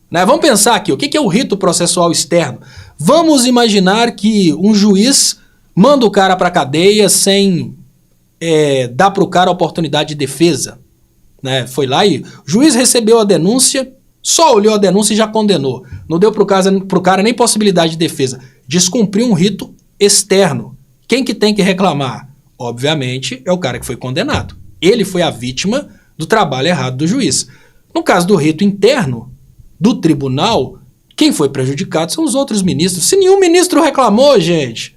Né? Vamos pensar aqui, o que é o rito processual externo? Vamos imaginar que um juiz manda o cara para a cadeia sem dar para o cara a oportunidade de defesa. Né? Foi lá e o juiz recebeu a denúncia, só olhou a denúncia e já condenou. Não deu para o cara nem possibilidade de defesa. Descumpriu um rito externo. Quem que tem que reclamar? Obviamente é o cara que foi condenado. Ele foi a vítima do trabalho errado do juiz. No caso do rito interno, do tribunal, quem foi prejudicado são os outros ministros. Se nenhum ministro reclamou, gente,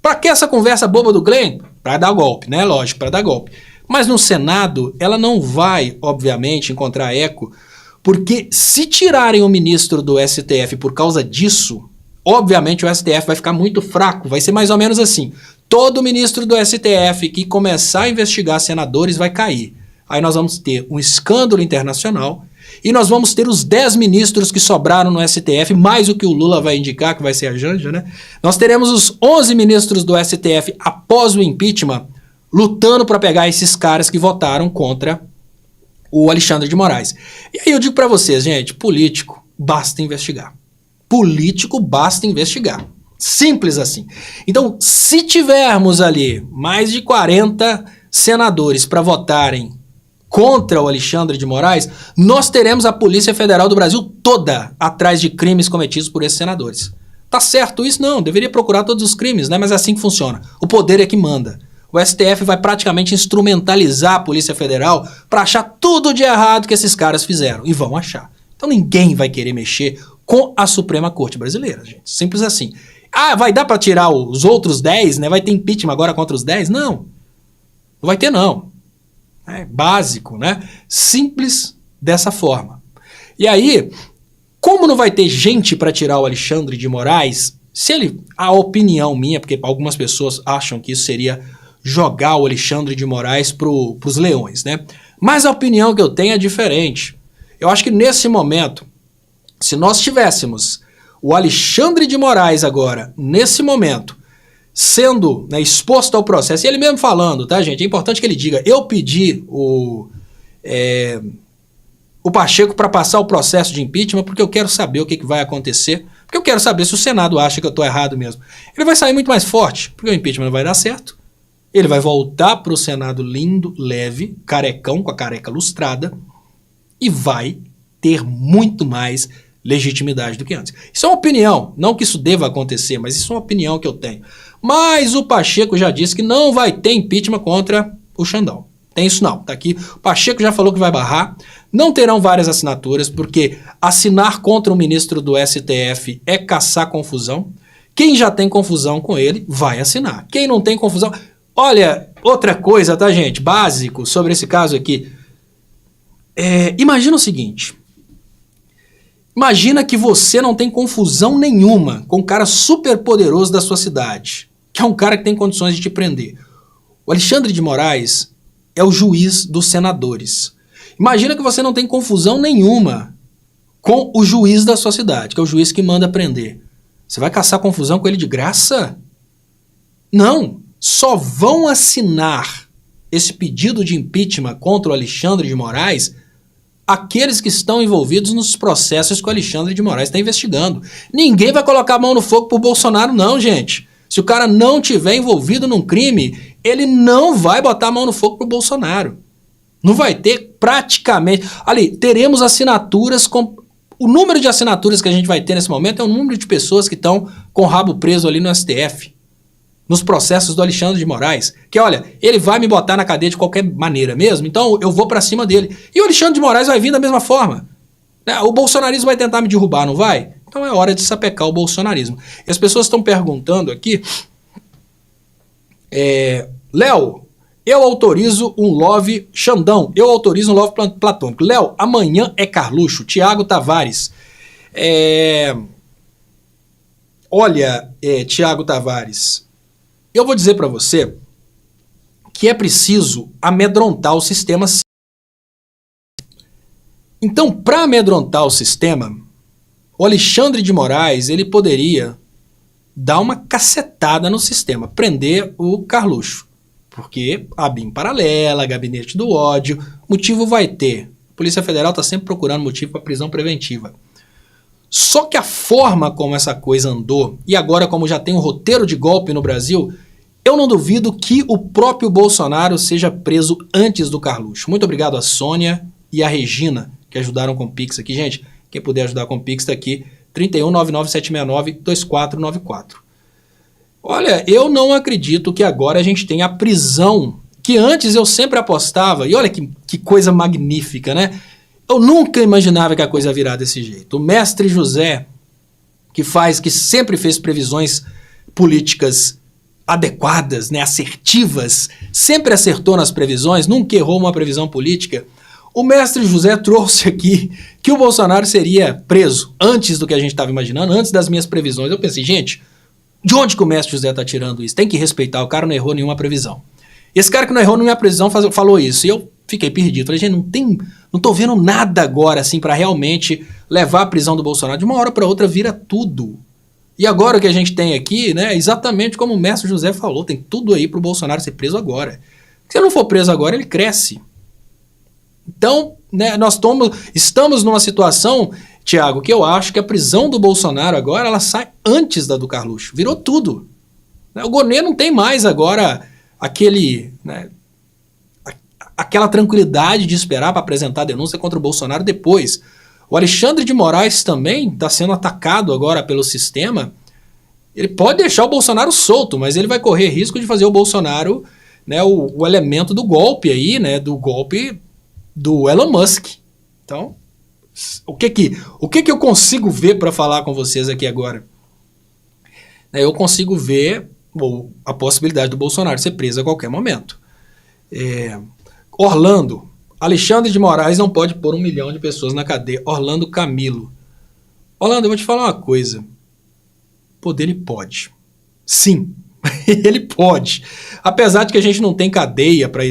pra que essa conversa boba do Glenn? Pra dar golpe, né? Lógico, pra dar golpe. Mas no Senado, ela não vai, obviamente, encontrar eco, porque se tirarem o ministro do STF por causa disso, obviamente o STF vai ficar muito fraco. Vai ser mais ou menos assim. Todo ministro do STF que começar a investigar senadores vai cair. Aí nós vamos ter um escândalo internacional e nós vamos ter os 10 ministros que sobraram no STF, mais o que o Lula vai indicar, que vai ser a Janja, né? Nós teremos os 11 ministros do STF após o impeachment lutando para pegar esses caras que votaram contra o Alexandre de Moraes. E aí eu digo para vocês, gente, político basta investigar. Político basta investigar. Simples assim. Então, se tivermos ali mais de 40 senadores para votarem contra o Alexandre de Moraes, nós teremos a Polícia Federal do Brasil toda atrás de crimes cometidos por esses senadores. Tá certo isso? Não, deveria procurar todos os crimes, né? Mas é assim que funciona. O poder é que manda. O STF vai praticamente instrumentalizar a Polícia Federal para achar tudo de errado que esses caras fizeram. E vão achar. Então ninguém vai querer mexer com a Suprema Corte Brasileira, gente. Simples assim. Ah, vai dar para tirar os outros 10, né? Vai ter impeachment agora contra os 10? Não. Não vai ter, não. É básico, né? Simples dessa forma. E aí, como não vai ter gente para tirar o Alexandre de Moraes, a opinião minha, porque algumas pessoas acham que isso seria jogar o Alexandre de Moraes pros leões, né? Mas a opinião que eu tenho é diferente. Eu acho que nesse momento, se nós tivéssemos o Alexandre de Moraes agora, nesse momento, sendo, né, exposto ao processo, e ele mesmo falando, tá, gente? É importante que ele diga, eu pedi o Pacheco para passar o processo de impeachment porque eu quero saber o que vai acontecer, porque eu quero saber se o Senado acha que eu estou errado mesmo. Ele vai sair muito mais forte, porque o impeachment não vai dar certo, ele vai voltar para o Senado lindo, leve, carecão, com a careca lustrada, e vai ter muito mais legitimidade do que antes. Isso é uma opinião, não que isso deva acontecer, mas isso é uma opinião que eu tenho. Mas o Pacheco já disse que não vai ter impeachment contra o Xandão. Tem isso não, tá aqui. O Pacheco já falou que vai barrar. Não terão várias assinaturas, porque assinar contra o ministro do STF é caçar confusão. Quem já tem confusão com ele, vai assinar. Quem não tem confusão... Olha, outra coisa, tá, gente? Básico sobre esse caso aqui. Imagina o seguinte... Imagina que você não tem confusão nenhuma com um cara super poderoso da sua cidade, que é um cara que tem condições de te prender. O Alexandre de Moraes é o juiz dos senadores. Imagina que você não tem confusão nenhuma com o juiz da sua cidade, que é o juiz que manda prender. Você vai caçar confusão com ele de graça? Não. Só vão assinar esse pedido de impeachment contra o Alexandre de Moraes aqueles que estão envolvidos nos processos que o Alexandre de Moraes está investigando. Ninguém vai colocar a mão no fogo por Bolsonaro, não, gente. Se o cara não tiver envolvido num crime, ele não vai botar a mão no fogo pro Bolsonaro. Não vai ter praticamente... Ali, teremos assinaturas... O número de assinaturas que a gente vai ter nesse momento é o número de pessoas que estão com o rabo preso ali no STF. nos processos do Alexandre de Moraes, que olha, ele vai me botar na cadeia de qualquer maneira mesmo, então eu vou pra cima dele. E o Alexandre de Moraes vai vir da mesma forma. O bolsonarismo vai tentar me derrubar, não vai? Então é hora de sapecar o bolsonarismo. E as pessoas estão perguntando aqui, Léo, eu autorizo um love Xandão, eu autorizo um love platônico. Léo, amanhã é Carluxo, Tiago Tavares. Olha, Tiago Tavares, eu vou dizer para você que é preciso amedrontar o sistema. Então, para amedrontar o sistema, o Alexandre de Moraes, ele poderia dar uma cacetada no sistema, prender o Carluxo. Porque a BIM paralela, gabinete do ódio, motivo vai ter. A Polícia Federal está sempre procurando motivo para prisão preventiva. Só que a forma como essa coisa andou, e agora como já tem um roteiro de golpe no Brasil, eu não duvido que o próprio Bolsonaro seja preso antes do Carluxo. Muito obrigado a Sônia e a Regina, que ajudaram com o Pix aqui. Gente, quem puder ajudar com o Pix está aqui, 31997692494. Olha, eu não acredito que agora a gente tenha a prisão, que antes eu sempre apostava, e olha que coisa magnífica, né? Eu nunca imaginava que a coisa ia virar desse jeito. O mestre José, que sempre fez previsões políticas adequadas, né, assertivas, sempre acertou nas previsões, nunca errou uma previsão política. O mestre José trouxe aqui que o Bolsonaro seria preso antes do que a gente estava imaginando, antes das minhas previsões. Eu pensei, gente, de onde que o mestre José está tirando isso? Tem que respeitar, o cara não errou nenhuma previsão. Esse cara que não errou nenhuma previsão falou isso, e eu fiquei perdido. Falei, gente, não tô vendo nada agora assim para realmente levar a prisão do Bolsonaro. De uma hora para outra vira tudo. E agora o que a gente tem aqui, né, exatamente como o mestre José falou, tem tudo aí para o Bolsonaro ser preso agora. Se ele não for preso agora, ele cresce. Então, né, nós estamos numa situação, Tiago, que eu acho que a prisão do Bolsonaro agora, ela sai antes da do Carluxo. Virou tudo. O Gonê não tem mais agora aquela tranquilidade de esperar para apresentar a denúncia contra o Bolsonaro depois. O Alexandre de Moraes também está sendo atacado agora pelo sistema. Ele pode deixar o Bolsonaro solto, mas ele vai correr risco de fazer o Bolsonaro, né, o elemento do golpe aí, né, do golpe do Elon Musk. Então, o que eu consigo ver para falar com vocês aqui agora? Eu consigo ver a possibilidade do Bolsonaro ser preso a qualquer momento. Orlando, Alexandre de Moraes não pode pôr 1 milhão de pessoas na cadeia. Orlando Camilo. Orlando, eu vou te falar uma coisa. Poder ele pode. Sim, ele pode. Apesar de que a gente não tem cadeia para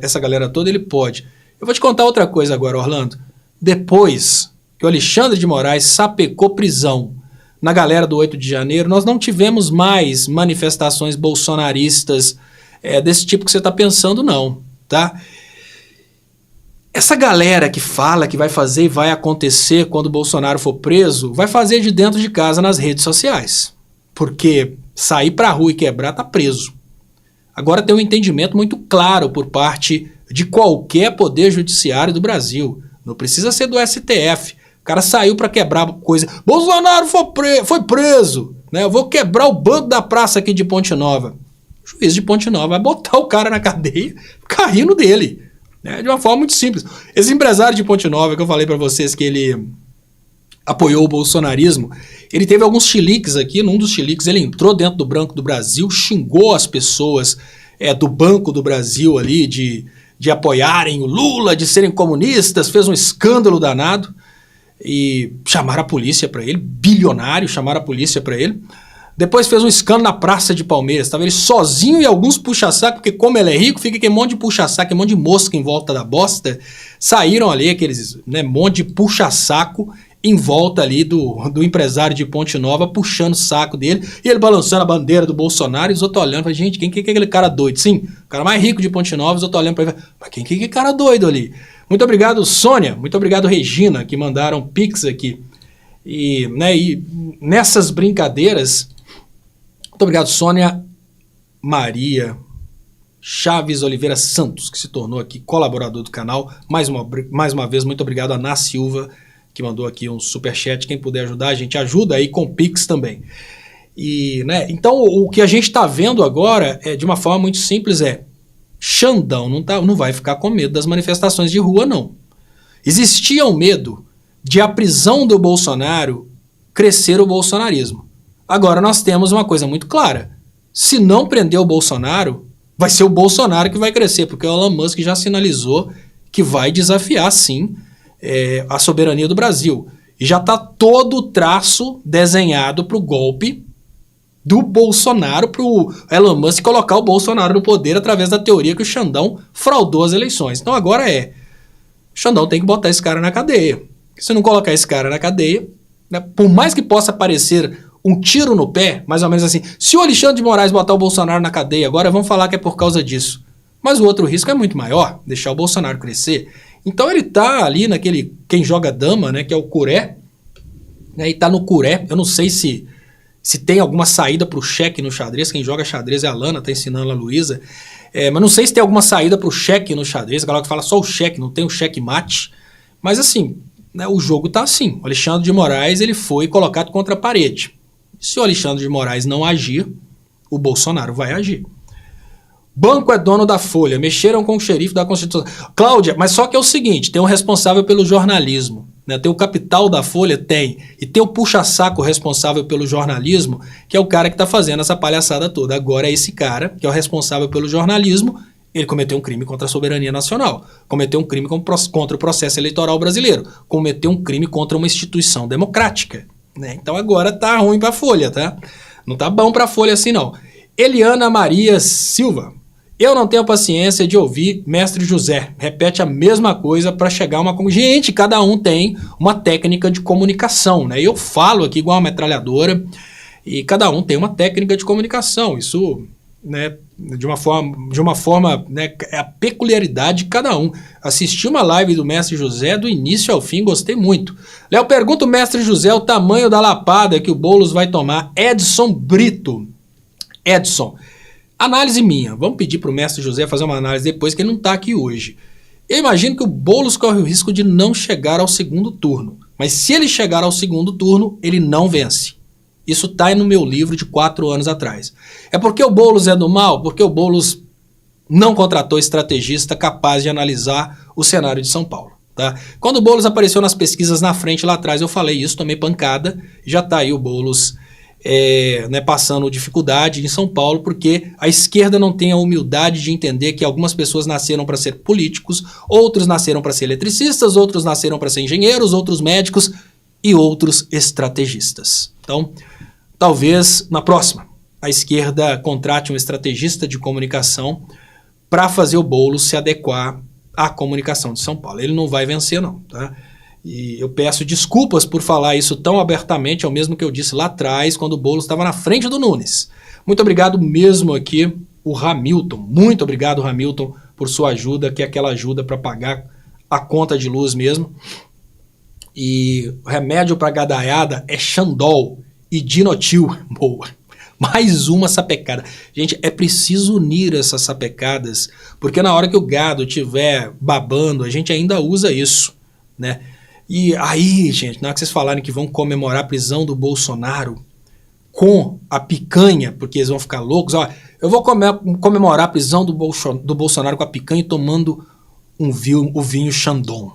essa galera toda, ele pode. Eu vou te contar outra coisa agora, Orlando. Depois que o Alexandre de Moraes sapecou prisão na galera do 8 de janeiro, nós não tivemos mais manifestações bolsonaristas desse tipo que você está pensando, não, tá? Essa galera que fala que vai fazer e vai acontecer quando o Bolsonaro for preso, vai fazer de dentro de casa nas redes sociais. Porque sair pra rua e quebrar tá preso. Agora tem um entendimento muito claro por parte de qualquer poder judiciário do Brasil. Não precisa ser do STF. O cara saiu pra quebrar coisa. Bolsonaro foi preso, né? Eu vou quebrar o banco da praça aqui de Ponte Nova. O juiz de Ponte Nova vai botar o cara na cadeia, ficar rindo dele. De uma forma muito simples. Esse empresário de Ponte Nova que eu falei para vocês que ele apoiou o bolsonarismo, ele teve alguns chiliques aqui. Num dos chiliques ele entrou dentro do Banco do Brasil, xingou as pessoas do Banco do Brasil ali de apoiarem o Lula, de serem comunistas, fez um escândalo danado e chamaram a polícia para ele, bilionário, chamaram a polícia para ele. Depois fez um escândalo na Praça de Palmeiras. Estava ele sozinho e alguns puxa-saco, porque como ele é rico, fica aquele monte de puxa-saco, aquele monte de mosca em volta da bosta. Saíram ali aqueles monte de puxa-saco em volta ali do empresário de Ponte Nova, puxando o saco dele, e ele balançando a bandeira do Bolsonaro, e os outros olhando, falei, gente, quem que é aquele cara doido? Sim, o cara mais rico de Ponte Nova, os outros olhando para ele, mas quem que é aquele cara doido ali? Muito obrigado, Sônia, muito obrigado, Regina, que mandaram pix aqui. E nessas brincadeiras... Muito obrigado, Sônia Maria Chaves Oliveira Santos, que se tornou aqui colaborador do canal. Mais uma vez, muito obrigado a Ana Silva, que mandou aqui um superchat. Quem puder ajudar, a gente ajuda aí com Pix também. E, né, então o que a gente está vendo agora, de uma forma muito simples, Xandão não vai ficar com medo das manifestações de rua, não. Existia um medo de a prisão do Bolsonaro crescer o bolsonarismo. Agora nós temos uma coisa muito clara. Se não prender o Bolsonaro, vai ser o Bolsonaro que vai crescer, porque o Elon Musk já sinalizou que vai desafiar, sim, a soberania do Brasil. E já está todo o traço desenhado para o golpe do Bolsonaro, para o Elon Musk colocar o Bolsonaro no poder através da teoria que o Xandão fraudou as eleições. Então agora o Xandão tem que botar esse cara na cadeia. Se não colocar esse cara na cadeia, né, por mais que possa parecer um tiro no pé, mais ou menos assim, se o Alexandre de Moraes botar o Bolsonaro na cadeia agora, vamos falar que é por causa disso. Mas o outro risco é muito maior, deixar o Bolsonaro crescer. Então ele tá ali naquele, quem joga dama, né, que é o curé, né, e tá no curé. Eu não sei se tem alguma saída pro cheque no xadrez. Quem joga xadrez é a Lana, tá ensinando a Luísa. Mas não sei se tem alguma saída pro cheque no xadrez. A galera que fala só o cheque, não tem o cheque mate. Mas assim, né, o jogo tá assim. O Alexandre de Moraes ele foi colocado contra a parede. Se o Alexandre de Moraes não agir, o Bolsonaro vai agir. Banco é dono da Folha, mexeram com o xerife da Constituição. Cláudia, mas só que é o seguinte, tem um responsável pelo jornalismo, né? Tem o capital da Folha, tem, e tem o puxa-saco responsável pelo jornalismo, que é o cara que está fazendo essa palhaçada toda. Agora é esse cara, que é o responsável pelo jornalismo, ele cometeu um crime contra a soberania nacional, cometeu um crime contra o processo eleitoral brasileiro, cometeu um crime contra uma instituição democrática, né? Então agora tá ruim pra Folha, tá? Não tá bom pra Folha assim não. Eliana Maria Silva. Eu não tenho paciência de ouvir Mestre José. Repete a mesma coisa para chegar a uma... Gente, cada um tem uma técnica de comunicação, né? Eu falo aqui igual uma metralhadora e cada um tem uma técnica de comunicação. Isso, né, de uma forma, né, é a peculiaridade de cada um. Assisti uma live do Mestre José do início ao fim, gostei muito. Léo, pergunta o Mestre José o tamanho da lapada que o Boulos vai tomar. Edson Brito. Edson, análise minha. Vamos pedir para o Mestre José fazer uma análise depois, que ele não está aqui hoje. Eu imagino que o Boulos corre o risco de não chegar ao segundo turno. Mas se ele chegar ao segundo turno, ele não vence. Isso está no meu livro de 4 anos atrás. É porque o Boulos é do mal? Porque o Boulos não contratou estrategista capaz de analisar o cenário de São Paulo. Tá? Quando o Boulos apareceu nas pesquisas na frente lá atrás, eu falei isso, tomei pancada. Já está aí o Boulos... né, passando dificuldade em São Paulo, porque a esquerda não tem a humildade de entender que algumas pessoas nasceram para ser políticos, outros nasceram para ser eletricistas, outros nasceram para ser engenheiros, outros médicos e outros estrategistas. Então, talvez na próxima a esquerda contrate um estrategista de comunicação para fazer o Boulos se adequar à comunicação de São Paulo. Ele não vai vencer não, tá? E eu peço desculpas por falar isso tão abertamente, é o mesmo que eu disse lá atrás, quando o Boulos estava na frente do Nunes. Muito obrigado mesmo aqui, o Hamilton. Muito obrigado, Hamilton, por sua ajuda, que é aquela ajuda para pagar a conta de luz mesmo. E o remédio para gadaiada é Xandol e Dinotil. Boa. Mais uma sapecada. Gente, é preciso unir essas sapecadas, porque na hora que o gado estiver babando, a gente ainda usa isso, né? E aí, gente, na hora que vocês falarem que vão comemorar a prisão do Bolsonaro com a picanha, porque eles vão ficar loucos, ó, eu vou comemorar a prisão do Bolsonaro com a picanha e tomando o vinho Chandon.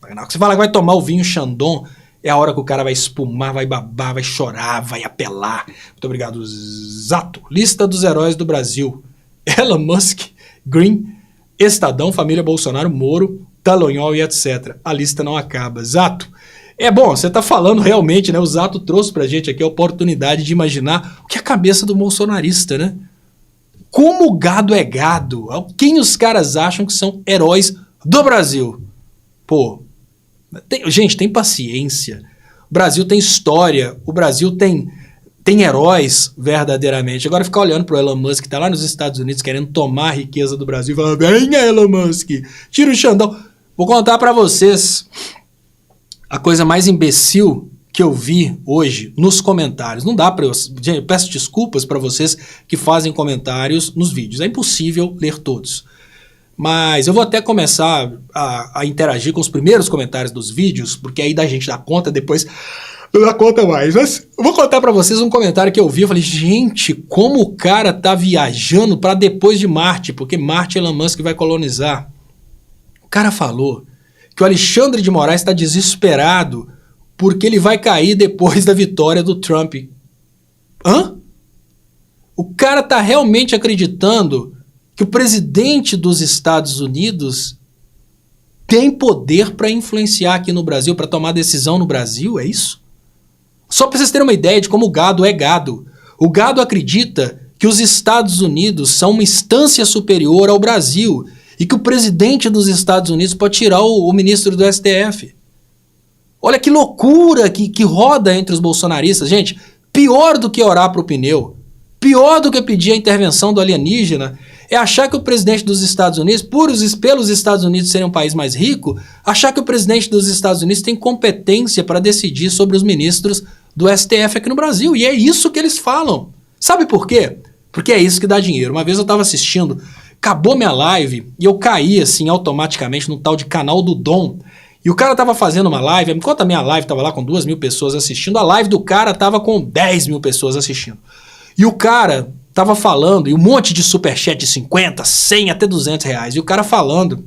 Na hora que você falar que vai tomar o vinho Chandon, é a hora que o cara vai espumar, vai babar, vai chorar, vai apelar. Muito obrigado, Zato. Lista dos heróis do Brasil. Elon Musk, Green, Estadão, família Bolsonaro, Moro, Dallagnol e etc. A lista não acaba. Zato. É bom, você tá falando realmente, né? O Zato trouxe pra gente aqui a oportunidade de imaginar o que é a cabeça do bolsonarista, né? Como o gado é gado? Quem os caras acham que são heróis do Brasil? Pô, gente, tem paciência. O Brasil tem história. O Brasil tem heróis verdadeiramente. Agora ficar olhando pro Elon Musk que tá lá nos Estados Unidos querendo tomar a riqueza do Brasil e falar, venha Elon Musk, tira o Xandão. Vou contar pra vocês a coisa mais imbecil que eu vi hoje nos comentários. Não dá pra eu peço desculpas pra vocês que fazem comentários nos vídeos. É impossível ler todos. Mas eu vou até começar a interagir com os primeiros comentários dos vídeos, porque aí da gente dá conta depois Não dá conta mais. Mas eu vou contar pra vocês um comentário que eu vi. Eu falei, gente, como o cara tá viajando pra depois de Marte, porque Marte Elon Musk vai colonizar. O cara falou que o Alexandre de Moraes está desesperado porque ele vai cair depois da vitória do Trump. Hã? O cara tá realmente acreditando que o presidente dos Estados Unidos tem poder para influenciar aqui no Brasil, para tomar decisão no Brasil? É isso? Só para vocês terem uma ideia de como o gado é gado. O gado acredita que os Estados Unidos são uma instância superior ao Brasil e que o presidente dos Estados Unidos pode tirar o ministro do STF. Olha que loucura que roda entre os bolsonaristas. Gente, pior do que orar para o pneu, pior do que pedir a intervenção do alienígena, é achar que o presidente dos Estados Unidos, pelos Estados Unidos serem um país mais rico, achar que o presidente dos Estados Unidos tem competência para decidir sobre os ministros do STF aqui no Brasil. E é isso que eles falam. Sabe por quê? Porque é isso que dá dinheiro. Uma vez eu estava assistindo, acabou minha live e eu caí assim automaticamente no tal de canal do Dom. E o cara tava fazendo uma live, enquanto a minha live tava lá com 2.000 pessoas assistindo, a live do cara tava com 10.000 pessoas assistindo. E o cara tava falando, e um monte de superchat de 50, 100, até 200 reais. E o cara falando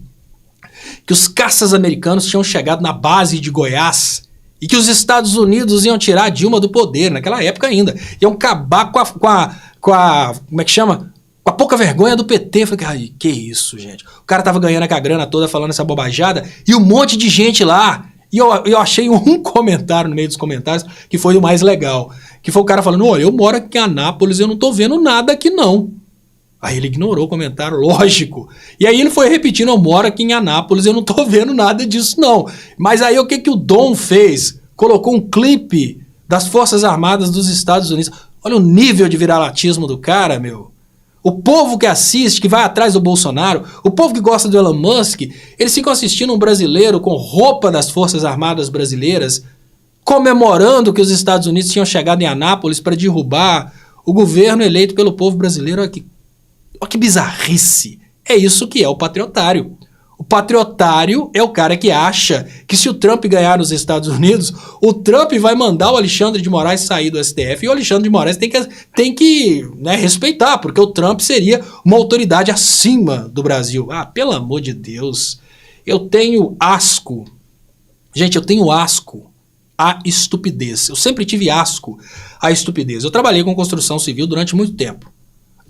que os caças americanos tinham chegado na base de Goiás e que os Estados Unidos iam tirar a Dilma do poder, naquela época ainda. Iam acabar com a como é que chama? Com a pouca vergonha do PT. Eu falei, ai, que isso, gente. O cara tava ganhando a grana toda falando essa bobajada e um monte de gente lá. E eu achei um comentário no meio dos comentários que foi o mais legal. Que foi o cara falando, olha, eu moro aqui em Anápolis e eu não tô vendo nada aqui não. Aí ele ignorou o comentário, lógico. E aí ele foi repetindo, eu moro aqui em Anápolis e eu não tô vendo nada disso não. Mas aí o que o Dom fez? Colocou um clipe das Forças Armadas dos Estados Unidos. Olha o nível de viralatismo do cara, meu. O povo que assiste, que vai atrás do Bolsonaro, o povo que gosta do Elon Musk, eles ficam assistindo um brasileiro com roupa das Forças Armadas brasileiras, comemorando que os Estados Unidos tinham chegado em Anápolis para derrubar o governo eleito pelo povo brasileiro. Olha que bizarrice. É isso que é o patriotário. O patriotário é o cara que acha que se o Trump ganhar nos Estados Unidos, o Trump vai mandar o Alexandre de Moraes sair do STF e o Alexandre de Moraes tem que respeitar, porque o Trump seria uma autoridade acima do Brasil. Ah, pelo amor de Deus. Eu tenho asco. Gente, eu tenho asco à estupidez. Eu sempre tive asco à estupidez. Eu trabalhei com construção civil durante muito tempo.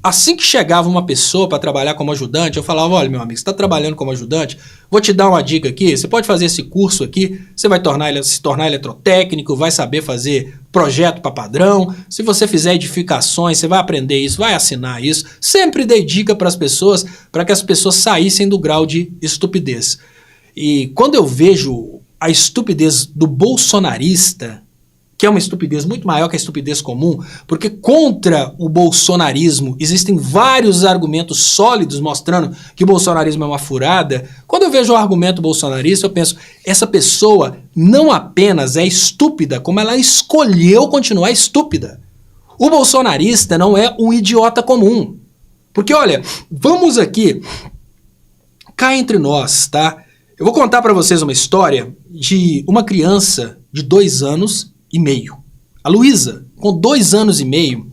Assim que chegava uma pessoa para trabalhar como ajudante, eu falava, olha, meu amigo, você está trabalhando como ajudante, vou te dar uma dica aqui, você pode fazer esse curso aqui, você vai se tornar eletrotécnico, vai saber fazer projeto para padrão, se você fizer edificações, você vai aprender isso, vai assinar isso. Sempre dei dica para as pessoas, para que as pessoas saíssem do grau de estupidez. E quando eu vejo a estupidez do bolsonarista, que é uma estupidez muito maior que a estupidez comum, porque contra o bolsonarismo existem vários argumentos sólidos mostrando que o bolsonarismo é uma furada. Quando eu vejo o argumento bolsonarista, eu penso, essa pessoa não apenas é estúpida, como ela escolheu continuar estúpida. O bolsonarista não é um idiota comum. Porque, olha, vamos aqui, cá entre nós, tá? Eu vou contar para vocês uma história de uma criança de 2 anos e meio. A Luísa, com 2 anos e meio,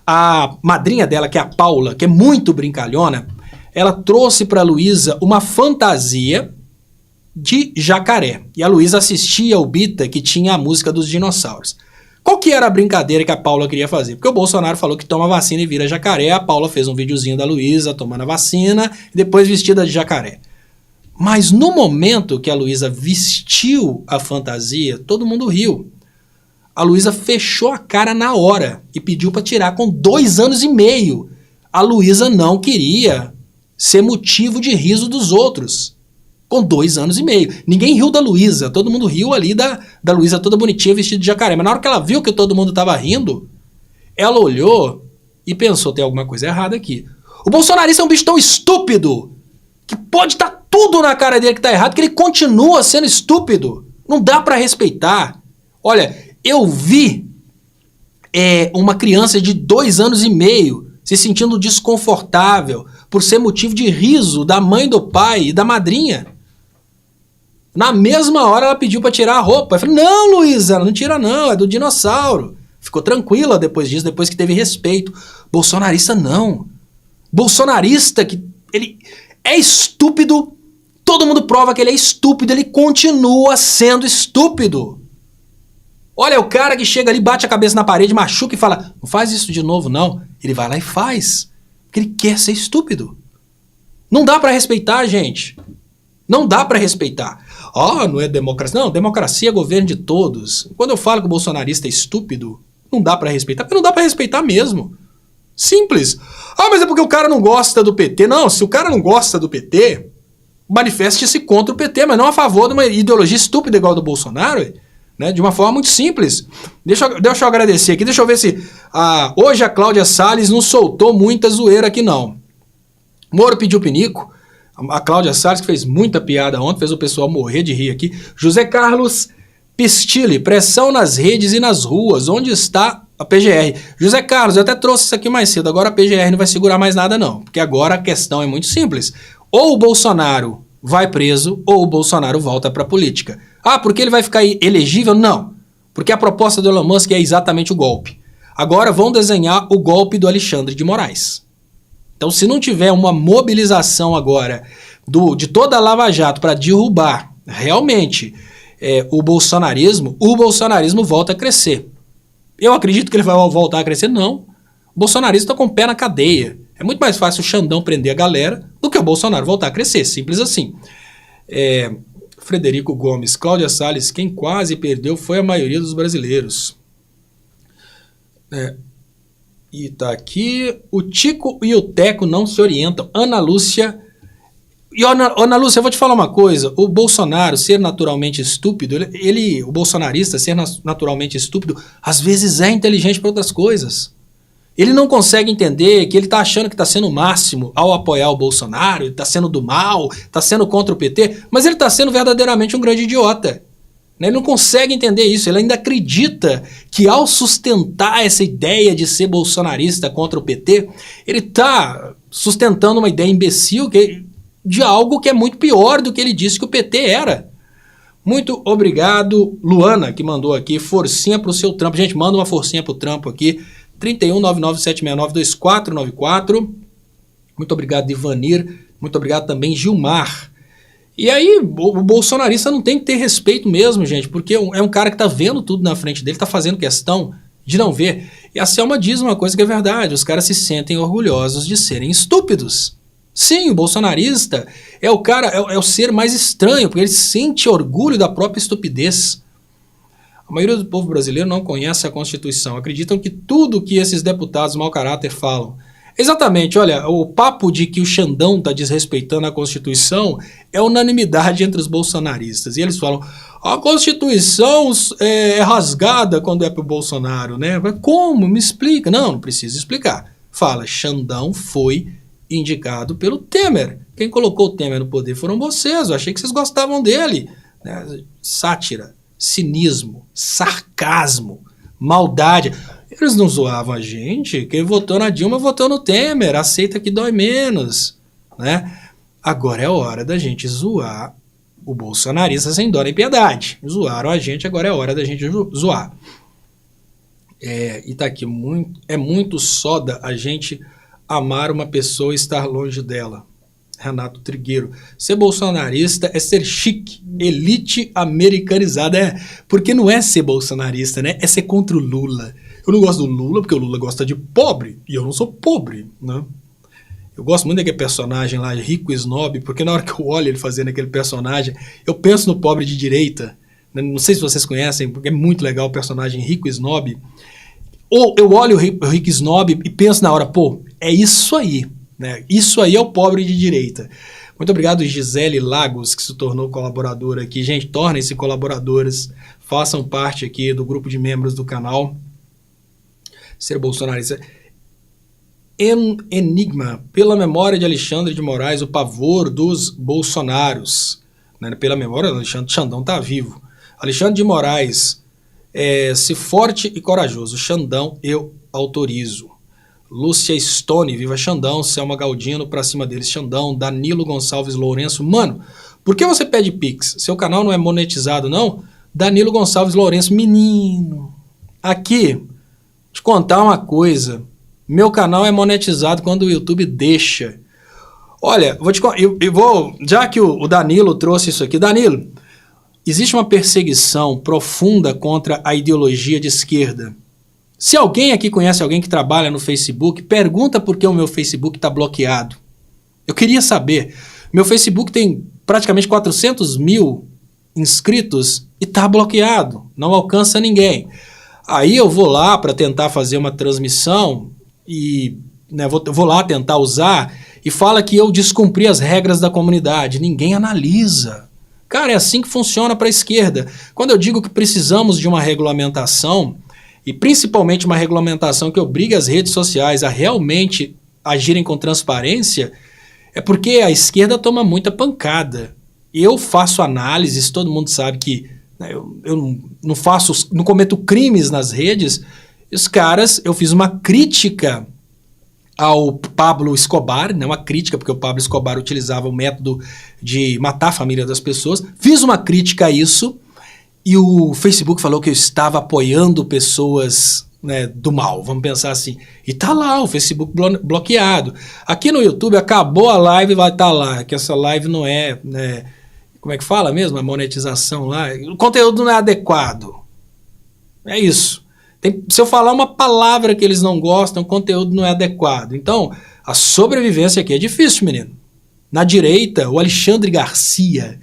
a madrinha dela, que é a Paula, que é muito brincalhona, ela trouxe para a Luísa uma fantasia de jacaré. E a Luísa assistia o Bita, que tinha a música dos dinossauros. Qual que era a brincadeira que a Paula queria fazer? Porque o Bolsonaro falou que toma vacina e vira jacaré, a Paula fez um videozinho da Luísa tomando a vacina e depois vestida de jacaré. Mas no momento que a Luísa vestiu a fantasia, todo mundo riu. A Luísa fechou a cara na hora e pediu para tirar com 2 anos e meio. A Luísa não queria ser motivo de riso dos outros. Com 2 anos e meio. Ninguém riu da Luísa, todo mundo riu ali da Luísa toda bonitinha vestida de jacaré. Mas na hora que ela viu que todo mundo estava rindo, ela olhou e pensou, tem alguma coisa errada aqui. O bolsonarista é um bicho tão estúpido que pode estar tudo na cara dele que está errado, que ele continua sendo estúpido. Não dá para respeitar. Olha, eu vi uma criança de 2 anos e meio se sentindo desconfortável por ser motivo de riso da mãe, do pai e da madrinha. Na mesma hora ela pediu pra tirar a roupa. Eu falei, não, Luísa, não tira não, é do dinossauro. Ficou tranquila depois disso, depois que teve respeito. Bolsonarista não. Bolsonarista que ele é estúpido, todo mundo prova que ele é estúpido, ele continua sendo estúpido. Olha, o cara que chega ali, bate a cabeça na parede, machuca e fala, não faz isso de novo não. Ele vai lá e faz, porque ele quer ser estúpido. Não dá pra respeitar, gente. Não dá pra respeitar. Não é democracia. Não, democracia é governo de todos. Quando eu falo que o bolsonarista é estúpido, não dá pra respeitar, porque não dá pra respeitar mesmo. Simples. Mas é porque o cara não gosta do PT. Não, se o cara não gosta do PT, manifeste-se contra o PT, mas não a favor de uma ideologia estúpida igual a do Bolsonaro, né? De uma forma muito simples. Deixa eu agradecer aqui, deixa eu ver se... hoje a Cláudia Salles não soltou muita zoeira aqui não. Moro pediu pinico. A Cláudia Salles, que fez muita piada ontem, fez o pessoal morrer de rir aqui. José Carlos Pistilli, pressão nas redes e nas ruas. Onde está a PGR? José Carlos, eu até trouxe isso aqui mais cedo. Agora a PGR não vai segurar mais nada não. Porque agora a questão é muito simples. Ou o Bolsonaro vai preso, ou o Bolsonaro volta para a política. Porque ele vai ficar elegível? Não. Porque a proposta do Elon Musk é exatamente o golpe. Agora vão desenhar o golpe do Alexandre de Moraes. Então, se não tiver uma mobilização agora de toda a Lava Jato para derrubar realmente o bolsonarismo volta a crescer. Eu acredito que ele vai voltar a crescer? Não. O bolsonarismo está com o pé na cadeia. É muito mais fácil o Xandão prender a galera do que o Bolsonaro voltar a crescer. Simples assim. Frederico Gomes, Cláudia Salles, quem quase perdeu foi a maioria dos brasileiros. E tá aqui, o Tico e o Teco não se orientam. Ana Lúcia. E Ana Lúcia, eu vou te falar uma coisa. O Bolsonaro ser naturalmente estúpido, o bolsonarista ser naturalmente estúpido, às vezes é inteligente para outras coisas. Ele não consegue entender que ele tá achando que tá sendo o máximo ao apoiar o Bolsonaro, ele tá sendo do mal, tá sendo contra o PT, mas ele tá sendo verdadeiramente um grande idiota. Ele não consegue entender isso, ele ainda acredita que ao sustentar essa ideia de ser bolsonarista contra o PT, ele está sustentando uma ideia imbecil de algo que é muito pior do que ele disse que o PT era. Muito obrigado, Luana, que mandou aqui, forcinha pro seu trampo. Gente, manda uma forcinha pro trampo aqui, 31997692494. Muito obrigado, Ivanir, muito obrigado também, Gilmar. E aí, o bolsonarista não tem que ter respeito mesmo, gente, porque é um cara que tá vendo tudo na frente dele, tá fazendo questão de não ver. E a Selma diz uma coisa que é verdade, os caras se sentem orgulhosos de serem estúpidos. Sim, o bolsonarista é o ser mais estranho, porque ele sente orgulho da própria estupidez. A maioria do povo brasileiro não conhece a Constituição, acreditam que tudo que esses deputados mau caráter falam. Exatamente, olha, o papo de que o Xandão está desrespeitando a Constituição é unanimidade entre os bolsonaristas. E eles falam, a Constituição é rasgada quando é pro Bolsonaro, né? Mas como? Me explica. Não precisa explicar. Fala, Xandão foi indicado pelo Temer. Quem colocou o Temer no poder foram vocês, eu achei que vocês gostavam dele. Sátira, cinismo, sarcasmo, maldade... Eles não zoavam a gente, quem votou na Dilma votou no Temer, aceita que dói menos, né? Agora é hora da gente zoar o bolsonarista sem dó nem piedade. Zoaram a gente, agora é hora da gente zoar. E tá aqui, é muito soda a gente amar uma pessoa e estar longe dela. Renato Trigueiro. Ser bolsonarista é ser chique, elite americanizada. Porque não é ser bolsonarista, né? É ser contra o Lula. Eu não gosto do Lula porque o Lula gosta de pobre e eu não sou pobre, né? Eu gosto muito daquele personagem lá, Rico Snob, porque na hora que eu olho ele fazendo aquele personagem, eu penso no pobre de direita. Né? Não sei se vocês conhecem, porque é muito legal o personagem Rico Snob. Ou eu olho o Rico Snob e penso na hora, pô, é isso aí. Né? Isso aí é o pobre de direita. Muito obrigado, Gisele Lagos, que se tornou colaboradora aqui. Gente, tornem-se colaboradores, façam parte aqui do grupo de membros do canal. Ser bolsonarista. Enigma, pela memória de Alexandre de Moraes, o pavor dos bolsonaros. Né? Pela memória, Alexandre Xandão está vivo. Alexandre de Moraes, se forte e corajoso. Xandão, eu autorizo. Lúcia Stone, viva Xandão. Selma Galdino, pra cima deles, Xandão. Danilo Gonçalves Lourenço. Mano, Por que você pede Pix? Seu canal não é monetizado, não? Danilo Gonçalves Lourenço, menino. Aqui, te contar uma coisa. Meu canal é monetizado quando o YouTube deixa. Olha, já que o Danilo trouxe isso aqui. Danilo, existe uma perseguição profunda contra a ideologia de esquerda. Se alguém aqui conhece alguém que trabalha no Facebook, pergunta por que o meu Facebook está bloqueado. Eu queria saber. Meu Facebook tem praticamente 400 mil inscritos e está bloqueado. Não alcança ninguém. Aí eu vou lá para tentar fazer uma transmissão e vou lá tentar usar e fala que eu descumpri as regras da comunidade. Ninguém analisa. Cara, é assim que funciona para a esquerda. Quando eu digo que precisamos de uma regulamentação, e principalmente uma regulamentação que obrigue as redes sociais a realmente agirem com transparência, é porque a esquerda toma muita pancada. Eu faço análises, todo mundo sabe que eu não cometo crimes nas redes. E os caras, eu fiz uma crítica ao Pablo Escobar, uma crítica, porque o Pablo Escobar utilizava o método de matar a família das pessoas. Fiz uma crítica a isso e o Facebook falou que eu estava apoiando pessoas do mal, vamos pensar assim. E tá lá o Facebook bloqueado. Aqui no YouTube acabou a live, vai estar lá, que essa live não é, como é que fala mesmo? A monetização lá. O conteúdo não é adequado. É isso. Se eu falar uma palavra que eles não gostam, o conteúdo não é adequado. Então, a sobrevivência aqui é difícil, menino. Na direita, o Alexandre Garcia.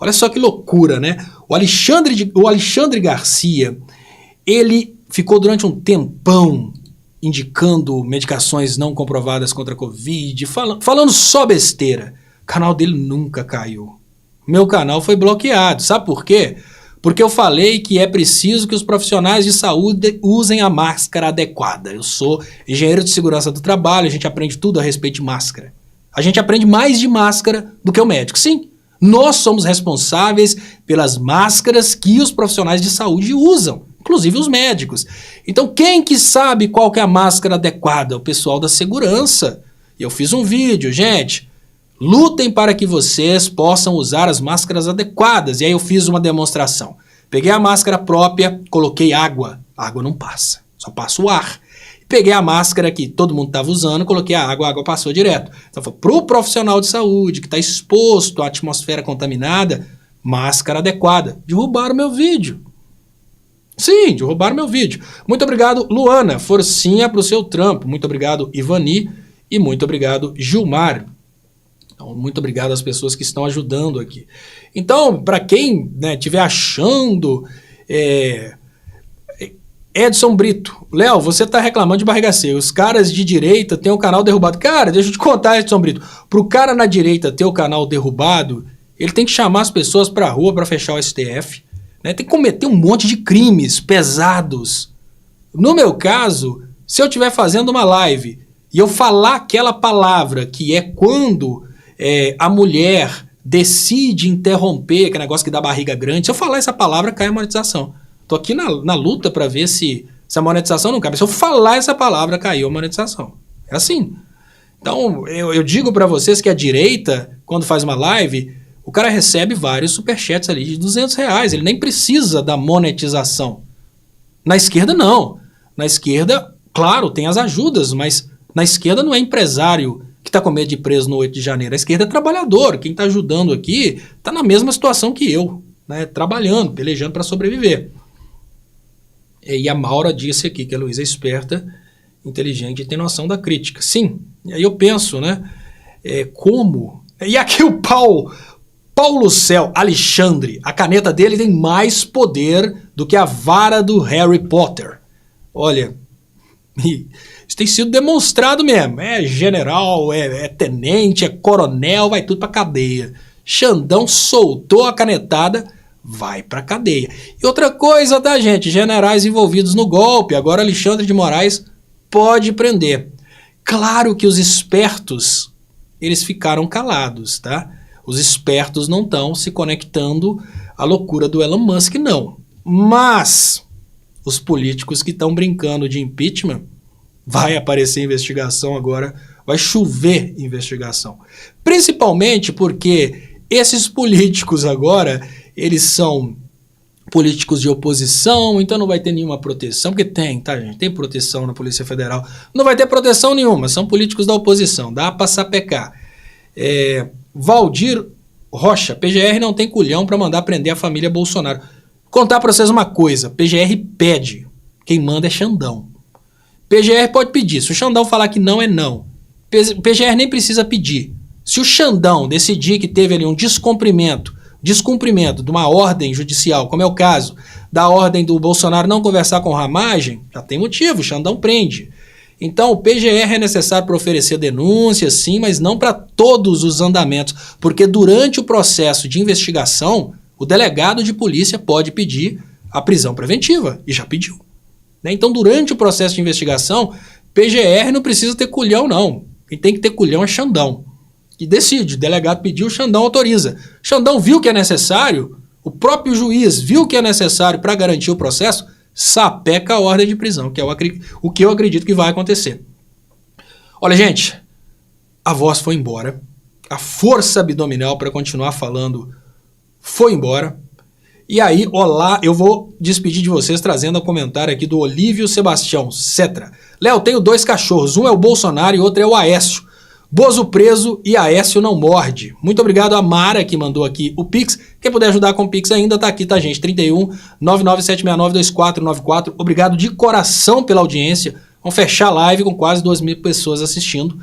Olha só que loucura, né? O Alexandre Garcia, ele ficou durante um tempão indicando medicações não comprovadas contra a Covid, falando só besteira. O canal dele nunca caiu. Meu canal foi bloqueado. Sabe por quê? Porque eu falei que é preciso que os profissionais de saúde usem a máscara adequada. Eu sou engenheiro de segurança do trabalho, a gente aprende tudo a respeito de máscara. A gente aprende mais de máscara do que o médico. Sim, nós somos responsáveis pelas máscaras que os profissionais de saúde usam, inclusive os médicos. Então quem que sabe qual que é a máscara adequada? O pessoal da segurança. E eu fiz um vídeo, gente. Lutem para que vocês possam usar as máscaras adequadas. E aí eu fiz uma demonstração. Peguei a máscara própria, coloquei água. A água não passa, só passa o ar. Peguei a máscara que todo mundo estava usando, coloquei a água passou direto. Então foi para o profissional de saúde que está exposto à atmosfera contaminada, máscara adequada. Derrubaram meu vídeo. Sim, derrubaram meu vídeo. Muito obrigado, Luana. Forcinha para o seu trampo. Muito obrigado, Ivani. E muito obrigado, Gilmar. Então, muito obrigado às pessoas que estão ajudando aqui. Então, para quem estiver achando... Edson Brito. Léo, você está reclamando de barriga cheia. Os caras de direita têm o canal derrubado. Cara, deixa eu te contar, Edson Brito. Para o cara na direita ter o canal derrubado, ele tem que chamar as pessoas para a rua para fechar o STF. Tem que cometer um monte de crimes pesados. No meu caso, se eu estiver fazendo uma live e eu falar aquela palavra que é quando... a mulher decide interromper, que é negócio que dá barriga grande, se eu falar essa palavra, cai a monetização. Tô aqui na luta para ver se a monetização não cai. Se eu falar essa palavra, caiu a monetização. É assim. Então, eu digo para vocês que a direita, quando faz uma live, o cara recebe vários superchats ali de R$200. Ele nem precisa da monetização. Na esquerda, não. Na esquerda, claro, tem as ajudas, mas na esquerda não é empresário que está com medo de ir preso no 8 de janeiro. A esquerda é trabalhador. Quem está ajudando aqui está na mesma situação que eu, trabalhando, pelejando para sobreviver. E a Maura disse aqui que a Luísa é esperta, inteligente e tem noção da crítica. Sim, e aí eu penso, como... E aqui o Paulo Céu, Alexandre, a caneta dele tem mais poder do que a vara do Harry Potter. Olha... Isso tem sido demonstrado mesmo. É general, é tenente, é coronel, vai tudo pra cadeia. Xandão soltou a canetada, vai pra cadeia. E outra coisa, tá, gente? Generais envolvidos no golpe. Agora Alexandre de Moraes pode prender. Claro que os espertos, eles ficaram calados, tá? Os espertos não estão se conectando à loucura do Elon Musk, não. Mas os políticos que estão brincando de impeachment... Vai aparecer investigação agora, vai chover investigação. Principalmente porque esses políticos agora, eles são políticos de oposição, então não vai ter nenhuma proteção, porque tem, tá, gente? Tem proteção na Polícia Federal. Não vai ter proteção nenhuma, são políticos da oposição, dá pra sapecar. Valdir Rocha, PGR não tem culhão pra mandar prender a família Bolsonaro. Contar pra vocês uma coisa, PGR pede, quem manda é Xandão. PGR pode pedir, se o Xandão falar que não, é não. PGR nem precisa pedir. Se o Xandão decidir que teve ali um descumprimento de uma ordem judicial, como é o caso da ordem do Bolsonaro não conversar com Ramagem, já tem motivo, o Xandão prende. Então o PGR é necessário para oferecer denúncias, sim, mas não para todos os andamentos, porque durante o processo de investigação, o delegado de polícia pode pedir a prisão preventiva, e já pediu. Então durante o processo de investigação, PGR não precisa ter culhão não, quem tem que ter culhão é Xandão. Que decide, o delegado pediu, o Xandão autoriza. Xandão viu que é necessário, o próprio juiz viu que é necessário para garantir o processo, sapeca a ordem de prisão, que é o que eu acredito que vai acontecer. Olha, gente, a voz foi embora, a força abdominal para continuar falando foi embora, e aí, olá, eu vou despedir de vocês trazendo o comentário aqui do Olívio Sebastião Cetra. Léo, tenho 2 cachorros, um é o Bolsonaro e outro é o Aécio. Bozo preso e Aécio não morde. Muito obrigado a Mara que mandou aqui o Pix. Quem puder ajudar com o Pix ainda tá aqui, tá, gente? 31 99769 2494. Obrigado de coração pela audiência. Vamos fechar a live com quase 2.000 pessoas assistindo.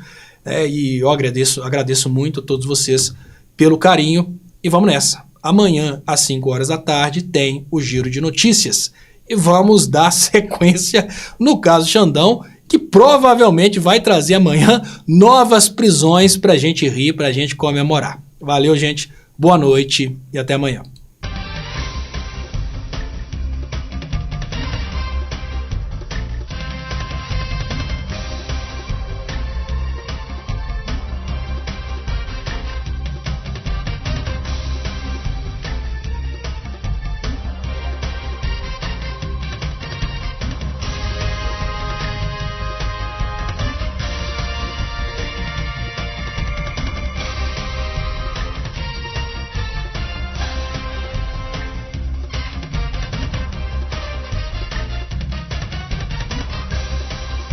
E eu agradeço muito a todos vocês pelo carinho. E vamos nessa. Amanhã, às 5 horas da tarde, tem o Giro de Notícias. E vamos dar sequência no caso Xandão, que provavelmente vai trazer amanhã novas prisões pra gente rir, pra gente comemorar. Valeu, gente. Boa noite e até amanhã.